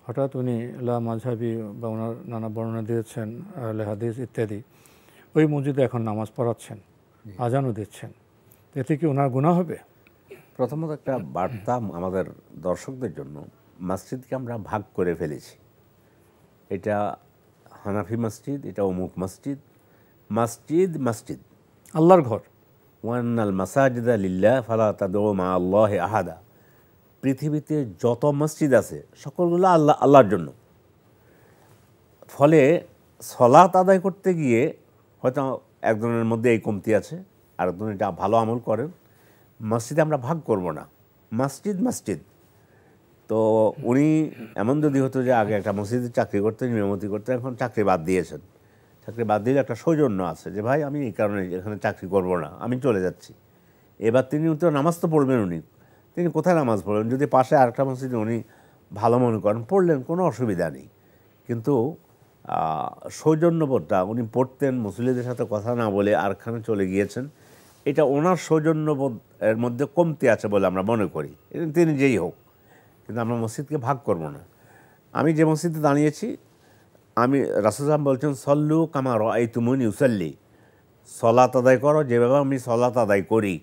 হঠাৎ উনি লামাযহাবি বা ওনার নানা বর্ণনা দিয়েছেন, আহলে হাদিস ইত্যাদি, ওই মসজিদে এখন নামাজ পড়াচ্ছেন, আজানও দিচ্ছেন। এতে কি ওনার গুনাহ হবে? প্রথমত একটা বার্তা আমাদের দর্শকদের জন্য, মসজিদকে আমরা ভাগ করে ফেলেছি। এটা হানাফি মসজিদ, এটা অমুক মসজিদ। মসজিদ মসজিদ, আল্লাহর ঘর। ওয়ান্নাল মাসাজিদা লিল্লাহ ফালা তাদউ মা আল্লাহি আহাদা। পৃথিবীতে যত মসজিদ আছে সকলগুলো আল্লাহর জন্য। ফলে সালাত আদায় করতে গিয়ে হয়তো একজনের মধ্যে এই কমতি আছে, আরেকজন এটা ভালো আমল করেন, মসজিদে আমরা ভাগ করব না, মসজিদ মসজিদ। তো উনি এমন যদি হতো যে আগে একটা মসজিদে চাকরি করতেন, ইমামতি করতেন, এখন চাকরি বাদ দিয়েছেন, চাকরি বাদ দিলে একটা সৌজন্য আছে যে ভাই আমি এই কারণে এখানে চাকরি করব না, আমি চলে যাচ্ছি। এবার তিনি তো নামাজ তো পড়বেন, উনি তিনি কোথায় নামাজ পড়বেন? যদি পাশে আরেকটা মসজিদে উনি ভালো মনে করেন পড়লেন, কোনো অসুবিধা নেই। কিন্তু সৌজন্যবোধটা উনি পড়তেন, মুসল্লিদের সাথে কথা না বলে আরেকখানে চলে গিয়েছেন, এটা ওনার সৌজন্যবোধ এর মধ্যে কমতি আছে বলে আমরা মনে করি, তিনি যেই হোক। কিন্তু আমরা মসজিদকে ভাগ করব না। আমি যে মসজিদে দাঁড়িয়েছি, আমি রাসূল সাল্লাল্লাহু আলাইহি ওয়াসাল্লাম বলছেন সল্লু কামা রাআইতুমুনি উসাল্লি, সলাত আদায় করো যেভাবে আমি সলাত আদায় করি।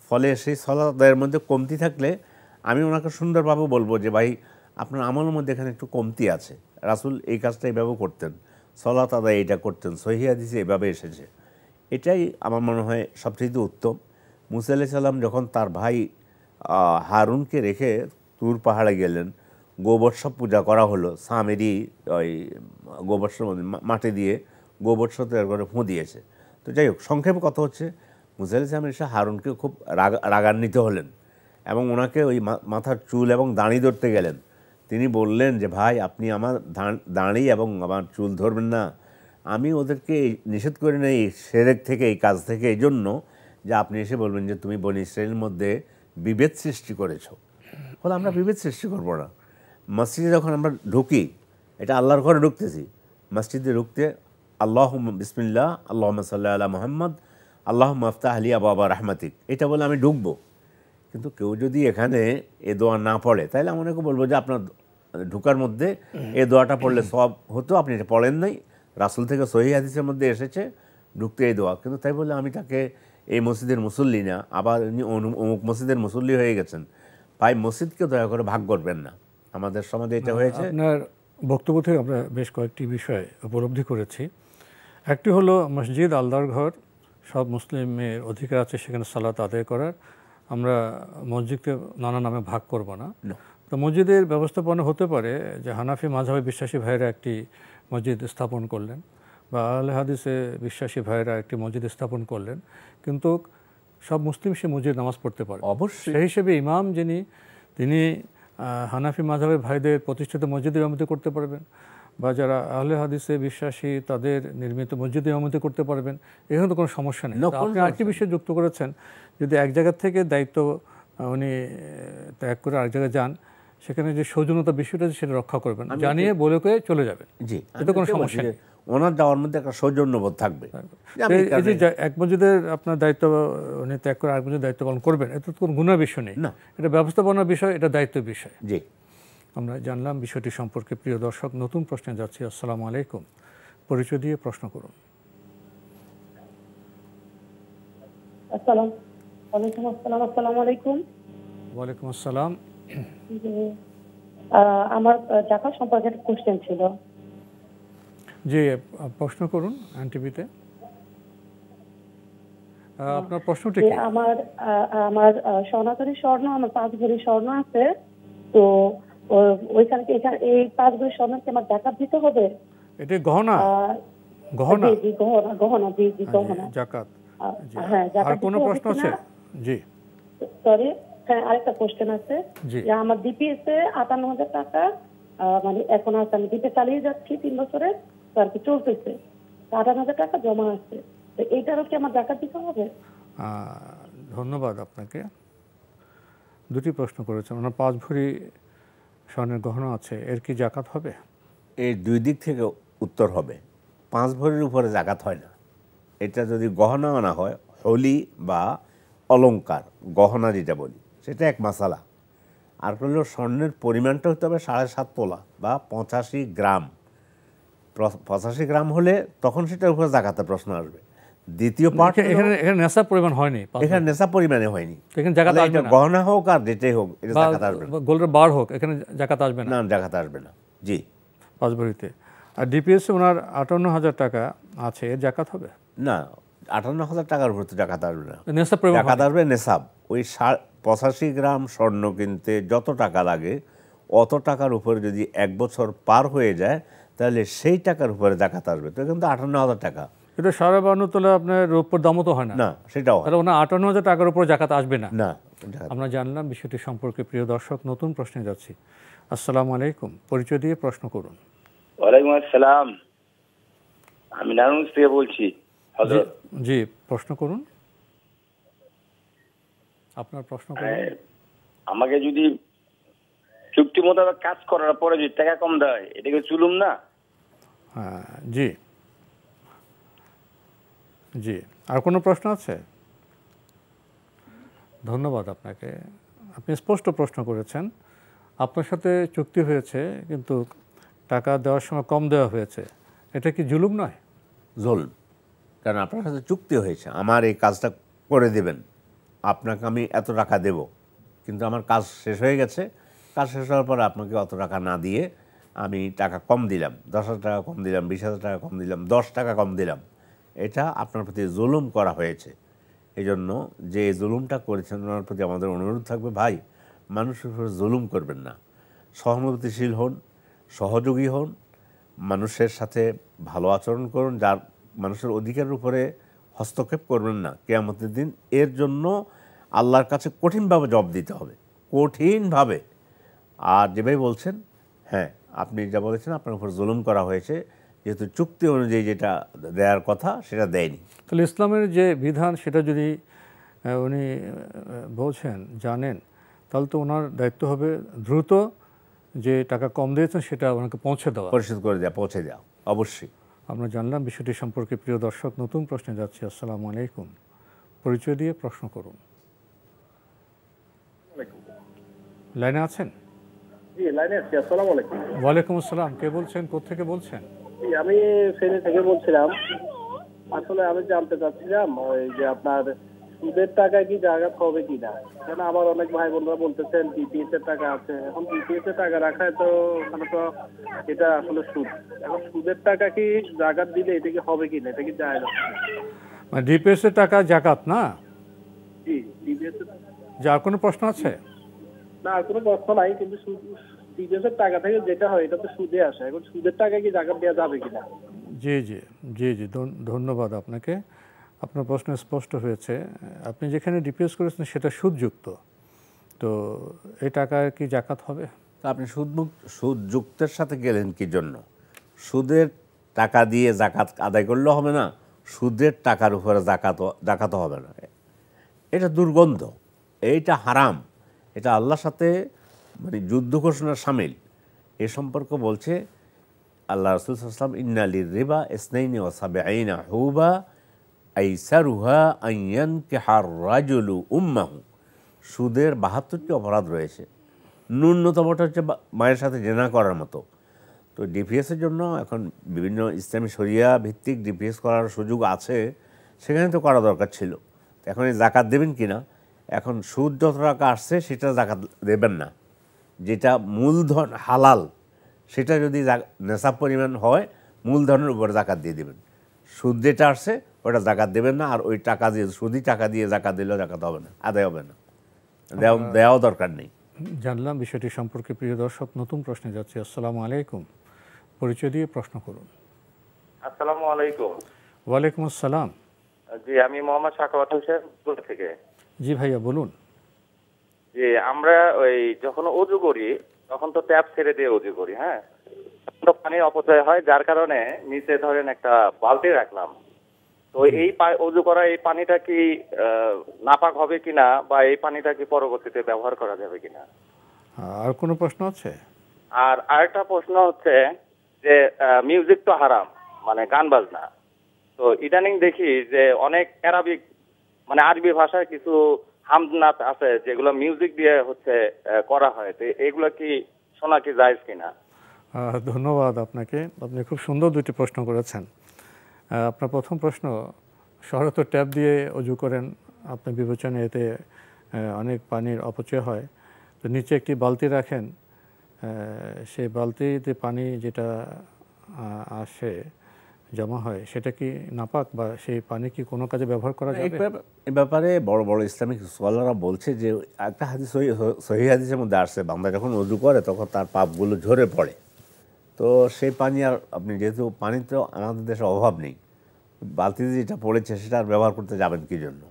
ফলে সেই সলাত আদায়ের মধ্যে কমতি থাকলে আমি ওনাকে সুন্দরভাবে বলবো যে ভাই আপনার আমলের মধ্যে এখানে একটু কমতি আছে। রাসূল এই কাজটা এইভাবে করতেন, সলাত আদায় এটা করতেন, সহিহ হাদিসে এভাবে এসেছে। এটাই আমার মনে হয় সবচেয়ে উত্তম। মুসা আলাইহিস সালাম যখন তার ভাই হারুনকে রেখে তুর পাহাড়ে গেলেন, গোবর্ষ পূজা করা হলো, সামেরি ওই গোবর্ষ মাটি দিয়ে গোবর্ষ তৈরি করে ফুঁ দিয়েছে। তো যাই হোক, সংক্ষেপে কথা হচ্ছে মুসা আলাইহিস সালাম এসে হারুনকে খুব রাগান্বিত হলেন এবং ওনাকে ওই মাথার চুল এবং দাড়ি ধরতে গেলেন। তিনি বললেন যে ভাই আপনি আমার দাড়ি এবং আমার চুল ধরবেন না, আমি ওদেরকে নিষেধ করে নেই শিরক থেকে, এই কাজ থেকে, এই জন্য যে আপনি এসে বলবেন যে তুমি বনী ইসরাঈলের মধ্যে বিভেদ সৃষ্টি করেছো। ফলে আমরা বিভেদ সৃষ্টি করবো না। মসজিদে যখন আমরা ঢুকি, এটা আল্লাহর ঘরে ঢুকতেছি, মসজিদে ঢুকতে আল্লাহুম্মা বিসমিল্লাহ আল্লাহুম্মা সাল্লি আলা মুহাম্মদ আল্লাহুম্মা আফতাহ লি আবওয়াবা রাহমাতিক, এটা বলে আমি ঢুকবো। কিন্তু কেউ যদি এখানে এ দোয়া না পড়ে, তাহলে আমি ওনাকে বলবো যে আপনার ঢুকার মধ্যে এ দোয়াটা পড়লে সব হতো, আপনি এটা পড়েন নাই, রাসূল থেকে সহিহ হাদিসের মধ্যে এসেছে ঢুকতে এই দোয়া। কিন্তু তাই বলে আমি তাকে এই মসজিদের মুসল্লি না, আবার অমুক মসজিদের মুসল্লি হয়ে গেছেন। ভাই মসজিদকে দয়া করে ভাগ করবেন না, আমাদের সমাজে এটা হয়েছে। আপনার বক্তব্য থেকে আমরা বেশ কয়েকটি বিষয় উপলব্ধি করেছি। একটি হলো মসজিদ আল্লাহর ঘর, সব মুসলিমের অধিকার আছে সেখানে সালাত আদায় করার। আমরা মসজিদকে নানা নামে ভাগ করব না। তো মসজিদের ব্যবস্থাপনা হতে পারে যে হানাফি মাযহাবে বিশ্বাসী ভাইয়েরা একটি মসজিদ স্থাপন করলেন বা আহলে হাদিসে বিশ্বাসী ভাইয়েরা একটি মসজিদ স্থাপন করলেন, কিন্তু সব মুসলিম সে মসজিদ নামাজ পড়তে পারে। অবশ্যই সেই হিসেবে ইমাম যিনি, তিনি হানাফি মাযহাবের ভাইদের প্রতিষ্ঠিত মসজিদে ইমামতি করতে পারবেন, বা যারা আহলে হাদিসে বিশ্বাসী তাদের নির্মিত মসজিদে ইমামতি করতে পারবেন। এখানে তো কোনো সমস্যা নেই। আপনি আরেকটি বিষয় যুক্ত করেছেন, যদি এক জায়গা থেকে দায়িত্ব উনি ত্যাগ করে আরেক জায়গায় যান, সেখানে যে সৌজন্যতা বিষয়টা সেটা রক্ষা করবেন, জানিয়ে বলে করে চলে যাবেন। জি, এতে কোনো সমস্যা নেই। ওনার যাওয়ার মধ্যে একটা সৌজন্যবোধ থাকবে। এই যে এক মসজিদের আপনার দায়িত্ব উনি ত্যাগ করে আরেক মসজিদের দায়িত্ব পালন করবেন, এতে কোনো গুনার বিষয় নেই। এটা ব্যবস্থাপনার বিষয়, এটা দায়িত্বের বিষয়। জি, আমরা জানলাম বিষয়টি সম্পর্কে। প্রিয় দর্শক, নতুন প্রশ্নে যাচ্ছি। আসসালামু আলাইকুম, পরিচয় দিয়ে প্রশ্ন করুন। আসসালামু আলাইকুম। ওয়ালাইকুম আসসালাম। আমার জাকাত সম্পর্কে একটা কোশ্চেন ছিল। জি, প্রশ্ন করুন এনটিভিতে। আপনার প্রশ্নটি কি? আমার সনাতনী স্বর্ণ, আমার 5 ভরি স্বর্ণ আছে, তো ওইখানে এখানে এই 5 ভরি স্বর্ণকে আমার জাকাত দিতে হবে? এটা গহনা? গহনা, জি গহনা, গহনা, জি জি গহনা, জাকাত। হ্যাঁ, জাকাত। আর কোনো প্রশ্ন আছে? জি সরি, হ্যাঁ আরেকটা কোশ্চেন আছে যে আমার ডিপিএস এ 58,000 টাকা, মানে এখন আছে, আমি ডিপিএস চালিয়ে যাচ্ছি 3 বছরে, তো আর কি চলতেছে, 58,000 টাকা জমা আছে, তো এইটারও কি আমার জাকাত দিতে হবে? ধন্যবাদ আপনাকে। দুটি প্রশ্ন করেছেন। ওনার 5 ভরি স্বর্ণের গহনা আছে, এর কি জাকাত হবে? এই দুই দিক থেকে উত্তর হবে। 5 ভরির উপরে জাকাত হয় না। এটা যদি গহনা আনা হয়, হলি বা অলংকার, গহনা যেটা বলি, সেটা এক মাসালা। আর হলো স্বর্ণের পরিমাণটা হতে হবে 7.5 তোলা বা 85 গ্রাম। 85 গ্রাম হলে তখন সেটার উপরে জাকাতের প্রশ্ন আসবে। দ্বিতীয় পার্ট, এখানে নেশা পরিমাণ হয়নি, এখানে নেশা পরিমাণে হয়নি, এখানে জাকাত আসবে না। গহনা হোক আর যেটাই হোক, এটা জাকাত আসবে না। গোল্ডের বার হোক, এখানে জাকাত আসবে না। না, জাকাত আসবে না। জি, 5 ভরিতে। আর ডিপিএস ওনার 58,000 টাকা আছে, এর জাকাত হবে না? 58,000 টাকার উপর তো জাকাত আসবে না। জাকাত আসবে নেশাব। ওই 85 গ্রাম স্বর্ণ কিনতে যত টাকা লাগে, অত টাকার উপরে যদি 1 বছর পার হয়ে যায়, তাহলে সেই টাকার উপরে জাকাত আসবে। তো কিন্তু 58,000 টাকা, এটা 52.5 তোলা আপনার রৌপ্যর দামও তো হয় না। না, সেটাও ওনার 58,000 টাকার উপর জাকাত আসবে না। না, আমরা জানলাম বিষয়টি সম্পর্কে। প্রিয় দর্শক, নতুন প্রশ্নে যাচ্ছি। আসসালামু আলাইকুম, পরিচয় দিয়ে প্রশ্ন করুন। ওয়ালাইকুম আসসালাম, আমি নারায়ণগঞ্জ থেকে বলছি। জি, প্রশ্ন করুন, আপনার প্রশ্ন করুন। আমাকে যদি চুক্তি মোতাবেক কাজ করার পরে যদি টাকা কম দেয়, এটাকে চুলুম না? জি জি, আর কোনো প্রশ্ন আছে? ধন্যবাদ আপনাকে, আপনি স্পষ্ট প্রশ্ন করেছেন। আপনার সাথে চুক্তি হয়েছে কিন্তু টাকা দেওয়ার সময় কম দেওয়া হয়েছে, এটা কি জুলুম নয়? জুলুম, কারণ আপনার সাথে চুক্তি হয়েছে আমার এই কাজটা করে দেবেন, আপনাকে আমি এত টাকা দেব, কিন্তু আমার কাজ শেষ হয়ে গেছে, কাজ শেষ হওয়ার পরে আপনাকে অত টাকা না দিয়ে আমি টাকা কম দিলাম, 10,000 টাকা কম দিলাম, 20,000 টাকা কম দিলাম, 10 টাকা কম দিলাম, এটা আপনার প্রতি জুলুম করা হয়েছে। এই জন্য যে জুলুমটা করেছেন ওনার প্রতি আমাদের অনুরোধ থাকবে, ভাই মানুষের উপরে জুলুম করবেন না, সহানুভূতিশীল হন, সহযোগী হন, মানুষের সাথে ভালো আচরণ করুন, যার মানুষের অধিকারের উপরে হস্তক্ষেপ করবেন না। কিয়ামতের দিন এর জন্য আল্লাহর কাছে কঠিনভাবে জবাব দিতে হবে, কঠিনভাবে। আর যেভাবে বলছেন, হ্যাঁ আপনি যা বলেছেন আপনার উপর জুলুম করা হয়েছে, যেহেতু চুক্তি অনুযায়ী যেটা দেওয়ার কথা সেটা দেয়নি। তাহলে ইসলামের যে বিধান সেটা যদি উনি বলছেন, জানেন, তাহলে তো ওনার দায়িত্ব হবে দ্রুত যে টাকা কম দিয়েছেন সেটা ওনাকে পৌঁছে দেওয়া, পরিশোধ করে দেওয়া, পৌঁছে দেওয়া। অবশ্যই আমরা জানলাম বিষয়টি সম্পর্কে। প্রিয় দর্শক, নতুন প্রশ্নে যাচ্ছি। আসসালামু আলাইকুম, পরিচয় দিয়ে প্রশ্ন করুন। লাইনে আছেন? জি, লাইনে আছি। আসসালামু আলাইকুম। ওয়ালাইকুম আসসালাম, কে বলছেন, কোত্থেকে বলছেন? জি, আমি ফেনী থেকে বলছিলাম। আসলে আমি জানতে চাচ্ছিলাম ওই যে আপনার সুদের টাকা কি জাকাত হবে কিনা, কারণ আমার অনেক ভাই বোনরা বলতেছেন ডিপিএস এর টাকা আছে, এখন ডিপিএস এর টাকা রাখায় তো ওখানে তো এটা আসলে সুদ, এখন সুদের টাকা কি জাকাত দিলে এটা কি হবে কিনা, এটা কি জায়েজ আছে? মানে ডিপিএস এর টাকা জাকাত না? জি, ডিপিএস এর। যার কোনো প্রশ্ন আছে? না, আর কোনো প্রশ্ন নাই, কিন্তু ডিপিএস এর টাকা থেকে যেটা হয় এটা তো সুদে আসে, এখন সুদের টাকা কি জাকাত দেওয়া যাবে কিনা? জি জি জি জি ধন্যবাদ আপনাকে। আপনার প্রশ্ন স্পষ্ট হয়েছে। আপনি যেখানে ডিপিএস করেছেন সেটা সুদযুক্ত, তো এই টাকার কি জাকাত হবে? আপনি সুদযুক্তের সাথে গেলেন কি জন্য? সুদের টাকা দিয়ে জাকাত আদায় করলেও হবে না, সুদের টাকার উপরে জাকাতও হবে না। এটা দুর্গন্ধ, এইটা হারাম, এটা আল্লাহর সাথে মানে যুদ্ধ ঘোষণার সামিল। এ সম্পর্ক বলছে আল্লাহ রাসূল সাল্লাল্লাহু আলাইহি ওয়াসাল্লাম, ইন্না লির-রিবা ইসনাইনি ওয়া সাবঈনা হুবা আইসারুহা আন ইয়ানকিহা আর-রাজুলু উম্মাহু। সুদের ৭২টি অপরাধ রয়েছে, ন্যূনতমটা হচ্ছে মায়ের সাথে জেনা করার মতো। তো ডিপিএসের জন্য এখন বিভিন্ন ইসলামী শরিয়া ভিত্তিক ডিপিএস করার সুযোগ আছে, সেখানে তো করা দরকার ছিল। এখন এই জাকাত দেবেন কি না, এখন সুদ যত টাকা আসছে সেটা জাকাত দেবেন না, যেটা মূলধন হালাল সেটা যদি নেশাব পরিমাণ হয় মূলধনের উপরে জাকাত দিয়ে দেবেন। সুদ যেটা আসছে ওটা জাকাত দেবেন না, আর ওই টাকা দিয়ে সুদি টাকা দিয়ে জাকাত দিলেও জাকাত হবে না, আদায় হবে না, দেওয়াও দরকার নেই। জানলাম বিষয়টি সম্পর্কে। প্রিয় দর্শক, নতুন প্রশ্নে যাচ্ছে। আসসালামু আলাইকুম, পরিচয় দিয়ে প্রশ্ন করুন। আসসালামু আলাইকুম। ওয়ালাইকুম আসসালাম। জি, আমি মোহাম্মদ সাখাওয়াত হোসেন থেকে। জি ভাইয়া বলুন। জি, আমরা ওই যখন ওযু করি তখন তো ট্যাপ ছেড়ে দিয়ে ওযু করি, হ্যাঁ, তো পানির অপচয় হয়, যার কারণে নিচে ধরেন একটা বালতি রাখলাম। তো এই ওযু করা এই পানিটা কি নাপাক হবে কিনা, বা এই পানিটা কি পরবর্তীতে ব্যবহার করা যাবে কিনা? আর কোনো প্রশ্ন আছে? আর আরেকটা প্রশ্ন হচ্ছে যে মিউজিক তো হারাম, মানে গান বাজনা। তো ইদানিং দেখি যে অনেক অ্যারাবিক মানে আরবি ভাষায় কিছু হামদনাত আছে যেগুলো মিউজিক দিয়ে হচ্ছে করা হয়, তো এগুলো কি শোনা কি জায়েজ কিনা? ধন্যবাদ আপনাকে, আপনি খুব সুন্দর দুটি প্রশ্ন করেছেন। আপনার প্রথম প্রশ্ন, শহরে তো ট্যাপ দিয়ে অজু করেন, আপনার বিবেচনায় এতে অনেক পানির অপচয় হয়, তো নিচে একটি বালতি রাখেন, সেই বালতিতে পানি যেটা আসে জমা হয় সেটা কি নাপাক, বা সেই পানি কি কোনো কাজে ব্যবহার করা যাবে? এই ব্যাপারে বড় বড় ইসলামিক স্কলাররা বলছে যে একটা হাদিস সহিহ হাদিসের মধ্যে আসছে, বান্দা যখন ওযু করে তখন তার পাপগুলো ঝরে পড়ে। তো সেই পানি আর আপনি, যেহেতু পানির তো আমাদের দেশে অভাব নেই, বালতিতে যেটা পড়েছে সেটা আর ব্যবহার করতে যাবেন কী জন্য?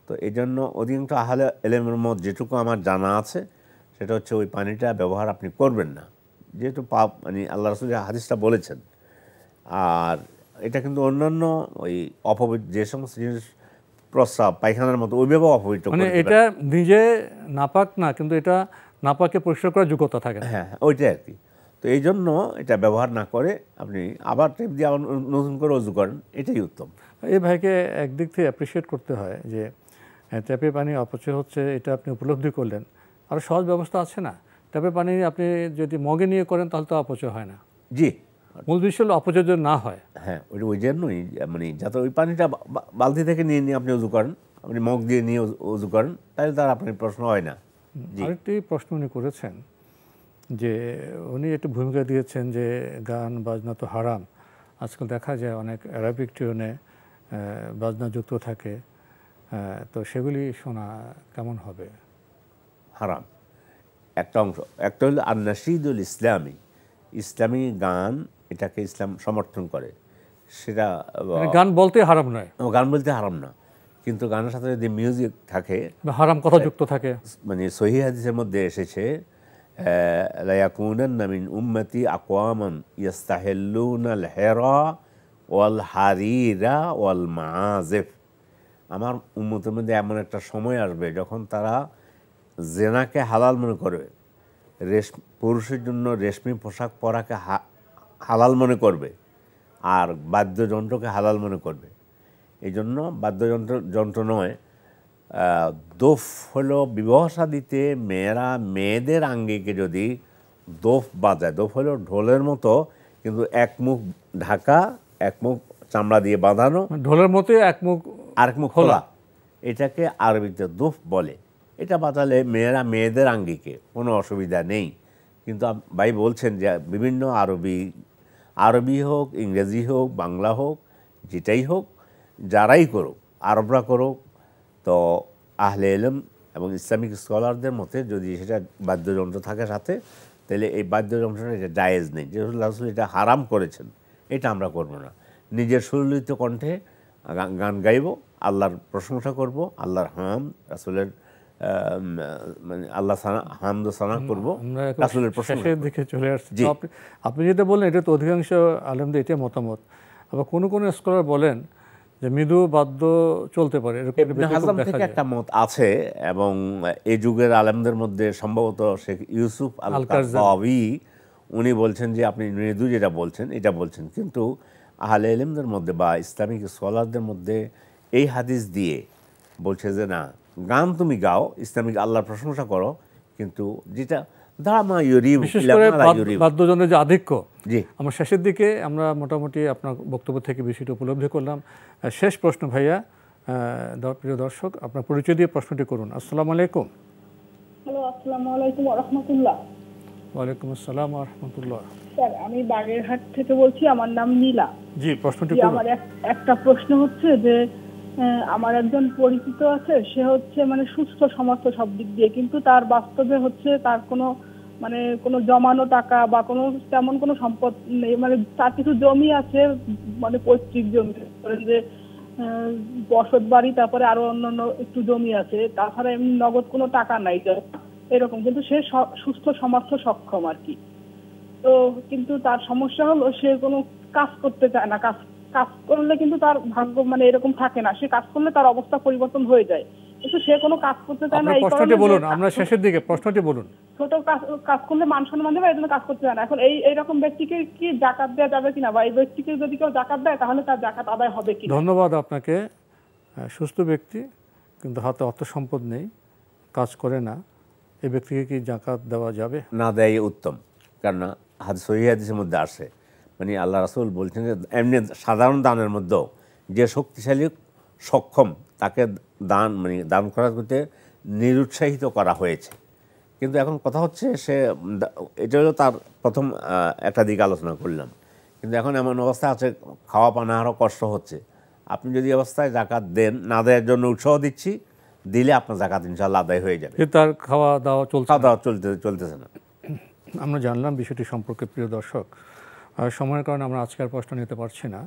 তো এই জন্য অধিকাংশ আহলে ইলমের মধ্যে যেটুকু আমার জানা আছে সেটা হচ্ছে ওই পানিটা ব্যবহার আপনি করবেন না, যেহেতু পাপ মানে আল্লাহ রাসূল হাদিসটা বলেছেন। আর এটা কিন্তু অন্যান্য ওই অপবিত্র যে সমস্ত জিনিস, প্রস্রাব পায়খানার মতো, ওইভাবে অপবিত্র, মানে এটা নিজে নাপাক না, কিন্তু এটা নাপাকে পরিষ্কার করার যোগ্যতা থাকে না। হ্যাঁ, ওইটাই আর কি। তো এই জন্য এটা ব্যবহার না করে আপনি আবার টেপ দিয়ে আবার নতুন করে ওযু করেন, এটাই উত্তম। এই ভাইকে একদিক থেকে অ্যাপ্রিসিয়েট করতে হয় যে ট্যাপে পানি অপচয় হচ্ছে, এটা আপনি উপলব্ধি করলেন। আর সহজ ব্যবস্থা আছে না, ট্যাপে পানি আপনি যদি মগে নিয়ে করেন তাহলে তো অপচয় হয় না। জি, মূল বিষয় হলো অপচয় যদি না হয়। হ্যাঁ, ওই জন্যই মানে যাতে ওই পানিটা বালতি থেকে নিয়ে আপনি ওযু করেন, আপনি মগ দিয়ে নিয়ে ওযু করেন, তাহলে তার আপনার প্রশ্ন হয় না। আরেকটি প্রশ্ন উনি করেছেন যে উনি একটু ভূমিকা দিয়েছেন যে গান বাজনা তো হারাম। আজকাল দেখা যায় অনেক অ্যারাবিক টিউনে বাজনা যুক্ত থাকে, তো সেগুলি শোনা কেমন হবে? হারাম একটা অংশ। একটা হলো আন-নাশীদুল ইসলামী, ইসলামী গান, এটাকে ইসলাম সমর্থন করে। সেটা গান বলতে হারাম নয়, গান বলতে হারাম না, কিন্তু গানের সাথে যদি মিউজিক থাকে, হারাম কথা যুক্ত থাকে, মানে সহিহ হাদিসের মধ্যে এসেছে লা ইয়াকুনান্না মিন উম্মতি আকওয়ামান ইস্তাহিল্লুনাল হিরা ওয়াল হারিরা ওয়াল মাআজিফ। আমার উম্মতের মধ্যে এমন একটা সময় আসবে যখন তারা জেনাকে হালাল মনে করবে, পুরুষের জন্য রেশমি পোশাক পরাকে হালাল মনে করবে, আর বাদ্যযন্ত্রকে হালাল মনে করবে। এই জন্য বাদ্যযন্ত্র নয়, দোফ হলো বিবাহ শাদীতে মেয়েরা মেয়েদের আঙ্গিকে যদি দোফ বাজায়, দোফ হলো ঢোলের মতো কিন্তু এক মুখ ঢাকা, এক মুখ চামড়া দিয়ে বাঁধানো, ঢোলের মতো এক মুখ আরেক মুখ খোলা, এটাকে আরবিতে দুফ বলে। এটা বাজালে মেয়েরা মেয়েদের আঙ্গিকে কোনো অসুবিধা নেই। কিন্তু ভাই বলছেন যে বিভিন্ন আরবি হোক, ইংরেজি হোক, বাংলা হোক, যেটাই হোক, যারাই করুক, আরবরা করুক, তো আহলে ইলম এবং ইসলামিক স্কলারদের মতে যদি সেটা বাদ্যযন্ত্র থাকে সাথে, তাহলে এই বাদ্যযন্ত্রটা এটা জায়েজ নেই। যে রাসূল এটা হারাম করেছেন, এটা আমরা করব না। নিজের সুললিত কণ্ঠে গান গাইব, আল্লাহর প্রশংসা করব, আল্লাহর রাসূলের মানে আল্লাহ হামদ সানা করব, রাসূলের প্রশংসা দিকে চলে আসছে। আপনি যেটা বললেন এটা তো অধিকাংশ আলেমদের এটা মতামত। আবার কোনো কোনো স্কলার বলেন যে মৃদু বাদ্য চলতে পারে, ইবনে হাজম থেকে একটা মত আছে, এবং এই যুগের আলেমদের মধ্যে সম্ভবত শেখ ইউসুফ আল-কারজাওয়ি উনি বলছেন যে আপনি মৃদু যেটা বলছেন এটা বলছেন, কিন্তু আহলে ইলমদের মধ্যে বা ইসলামিক স্কলারদের মধ্যে এই হাদিস দিয়ে বলছে যে না, গান তুমি গাও, ইসলামিক আল্লাহর প্রশংসা করো, কিন্তু যেটা বিশেষ করে বাদ্যযন্ত্রের যে আধিক্য, আমরা শেষের দিকে আমরা মোটামুটি আপনার বক্তব্য থেকে বিষয়টা উপলব্ধি করলাম। শেষ প্রশ্ন ভাইয়া, প্রিয় দর্শক আপনার পরিচয় দিয়ে প্রশ্নটি করুন। আসসালামু আলাইকুম। হ্যালো, আসসালামু আলাইকুম ওয়া রাহমাতুল্লাহ। ওয়ালাইকুম আসসালাম ওয়া রাহমাতুল্লাহ। স্যার, আমি বাগেরহাট থেকে বলছি, আমার নাম নীলা। জি, প্রশ্নটি করুন। আমার একটা প্রশ্ন হচ্ছে যে আমার একজন পরিচিত আছে, সে হচ্ছে মানে সুস্থ সমর্থ সব দিক দিয়ে, কিন্তু তার বাস্তবে হচ্ছে তার কোনো জমানো টাকা বা কোনো তেমন কোনো সম্পদ নেই। মানে তার কিছু জমি আছে, মানে পৈতৃক জমি, যে বসত বাড়ি, তারপরে আরো অন্যান্য একটু জমি আছে, তাছাড়া এমনি নগদ কোনো টাকা নাই এরকম, কিন্তু সে সুস্থ সমর্থ সক্ষম আর কি। তো কিন্তু তার সমস্যা হলো সে কোনো কাজ করতে চায় না। কাজ করলে কিন্তু তার ভাগ্য মানে এরকম থাকে না, সে কাজ করলে তার অবস্থা পরিবর্তন হয়ে যায়, কিন্তু সে কোনো কাজ করতে চায় না। এই প্রশ্নটি বলুন, আমরা শেষের দিকে প্রশ্নটি বলুন। ছোট কাজ করলে মান সম্মান দেবে, এই জন্য কাজ করতে চায় না। এখন এইরকম ব্যক্তিকে কি জাকাত দেওয়া যাবে কিনা, বা এই ব্যক্তিকে যদি কেউ জাকাত দেয় তাহলে তার জাকাত আদায় হবে কি? ধন্যবাদ আপনাকে। সুস্থ ব্যক্তি কিন্তু হাতে অর্থ সম্পদ নেই, কাজ করে না, এই ব্যক্তিকে কি জাকাত দেওয়া যাবে? না দেয় উত্তম, কারণ সহিহ হাদিসের মধ্যে আসে, মানে আল্লাহ রাসূল বলছেন যে এমনি সাধারণ দানের মধ্যেও যে শক্তিশালী সক্ষম তাকে দান করার করতে নিরুৎসাহিত করা হয়েছে। কিন্তু এখন কথা হচ্ছে এটা হলো তার প্রথম একটা দিক আলোচনা করলাম, কিন্তু এখন এমন অবস্থা আছে খাওয়া পানা আরও কষ্ট হচ্ছে। আপনি যদি অবস্থায় জাকাত দেন, না দেওয়ার জন্য উৎসাহ দিচ্ছি, দিলে আপনার জাকাত ইনশাআল্লাহ আদায় হয়ে যাবে। তার খাওয়া দাওয়া চলতেছে না। আমরা জানলাম বিষয়টি সম্পর্কে। প্রিয় দর্শক, সময়ের কারণে আমরা আজকের প্রশ্ন নিতে পারছি না,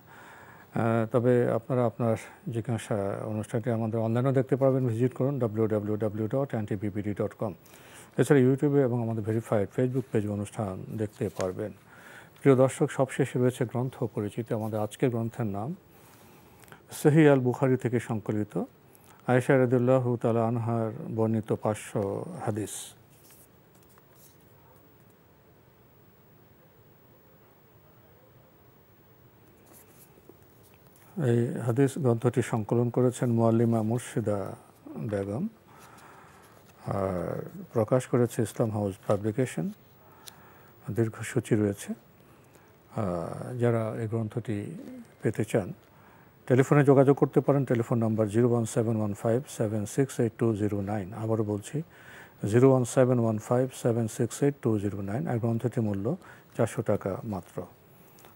তবে আপনারা আপনার জিজ্ঞাসা অনুষ্ঠানটি আমাদের অনলাইনেও দেখতে পারবেন। ভিজিট করুন www.ntbbd.com। এছাড়া ইউটিউবে এবং আমাদের ভেরিফাইড ফেসবুক পেজে অনুষ্ঠান দেখতে পারবেন। প্রিয় দর্শক, সবশেষে রয়েছে গ্রন্থ পরিচিতি। আমাদের আজকের গ্রন্থের নাম সহিহ আল বুখারী থেকে সংকলিত আয়েশা রাদিয়াল্লাহু তাআলা আনহার বর্ণিত 500 হাদিস। এই হাদিস গ্রন্থটি সংকলন করেছেন মুআল্লিমা মুর্শিদা বেগম, আর প্রকাশ করেছে ইসলাম হাউস পাবলিকেশন। দীর্ঘসূচি রয়েছে। যারা এই গ্রন্থটি পেতে চান টেলিফোনে যোগাযোগ করতে পারেন। Telephone number 01715768209। আবারও বলছি 01715768209। আর গ্রন্থটির মূল্য 400 টাকা মাত্র।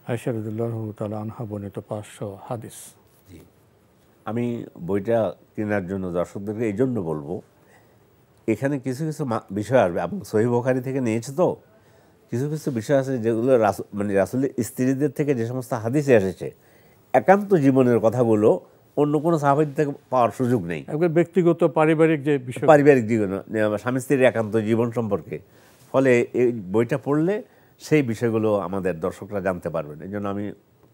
আয়েশা রাদিয়াল্লাহু তাআলা আনহা বর্ণিত 500 হাদিস। জি, আমি বইটা কেনার জন্য দর্শকদেরকে এই জন্য বলবো, এখানে কিছু কিছু বিষয় আসবে, এবং সহিহ বুখারী থেকে নিয়েছে তো কিছু কিছু বিষয় আছে যেগুলো রাসূলের স্ত্রীদের থেকে যে সমস্ত হাদিসে এসেছে, একান্ত জীবনের কথাগুলো অন্য কোনো সাহাবী থেকে পাওয়ার সুযোগ নেই। একবার ব্যক্তিগত পারিবারিক যে বিষয়, পারিবারিক জীবন, স্বামী স্ত্রীর একান্ত জীবন সম্পর্কে, ফলে এই বইটা পড়লে সেই বিষয়গুলো আমাদের দর্শকরা জানতে পারবেন। এই জন্য আমি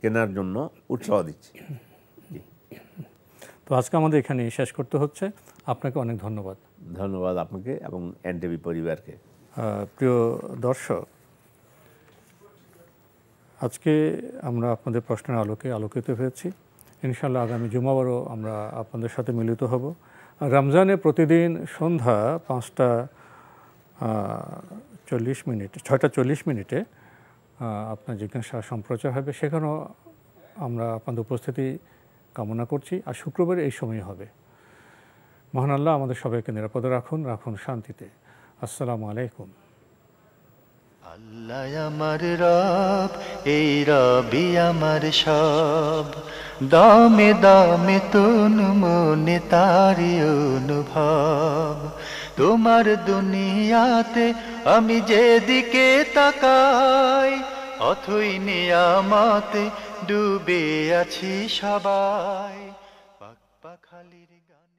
কেনার জন্য উৎসাহ দিচ্ছি। তো আজকে আমাদের এখানে শেষ করতে হচ্ছে। আপনাকে অনেক ধন্যবাদ। ধন্যবাদ আপনাকে এবং এনটিভি পরিবারকে। প্রিয় দর্শক, আজকে আমরা আপনাদের প্রশ্নের আলোকিত হয়েছি। ইনশাআল্লাহ আগামী জুমাবারও আমরা আপনাদের সাথে মিলিত হব। রমজানে প্রতিদিন সন্ধ্যা 6টা 40 মিনিটে আপনার জিজ্ঞাসা সম্প্রচার হবে, সেখানেও আমরা আপনাদের উপস্থিতি কামনা করছি। আর শুক্রবার এই সময় হবে। মহান আল্লাহ আমাদের সবাইকে নিরাপদে রাখুন, রাখুন শান্তিতে। আসসালামু আলাইকুম। আল্লাহ আমার রব, এই রবি আমার সব, দামে দামে তন মনে তারি অনুভব। তোমার দুনিয়াতে আমি যেদিকে তাকাই, অথই নিয়ামতে ডুবে আছি সবাই। পাক পাখালির গান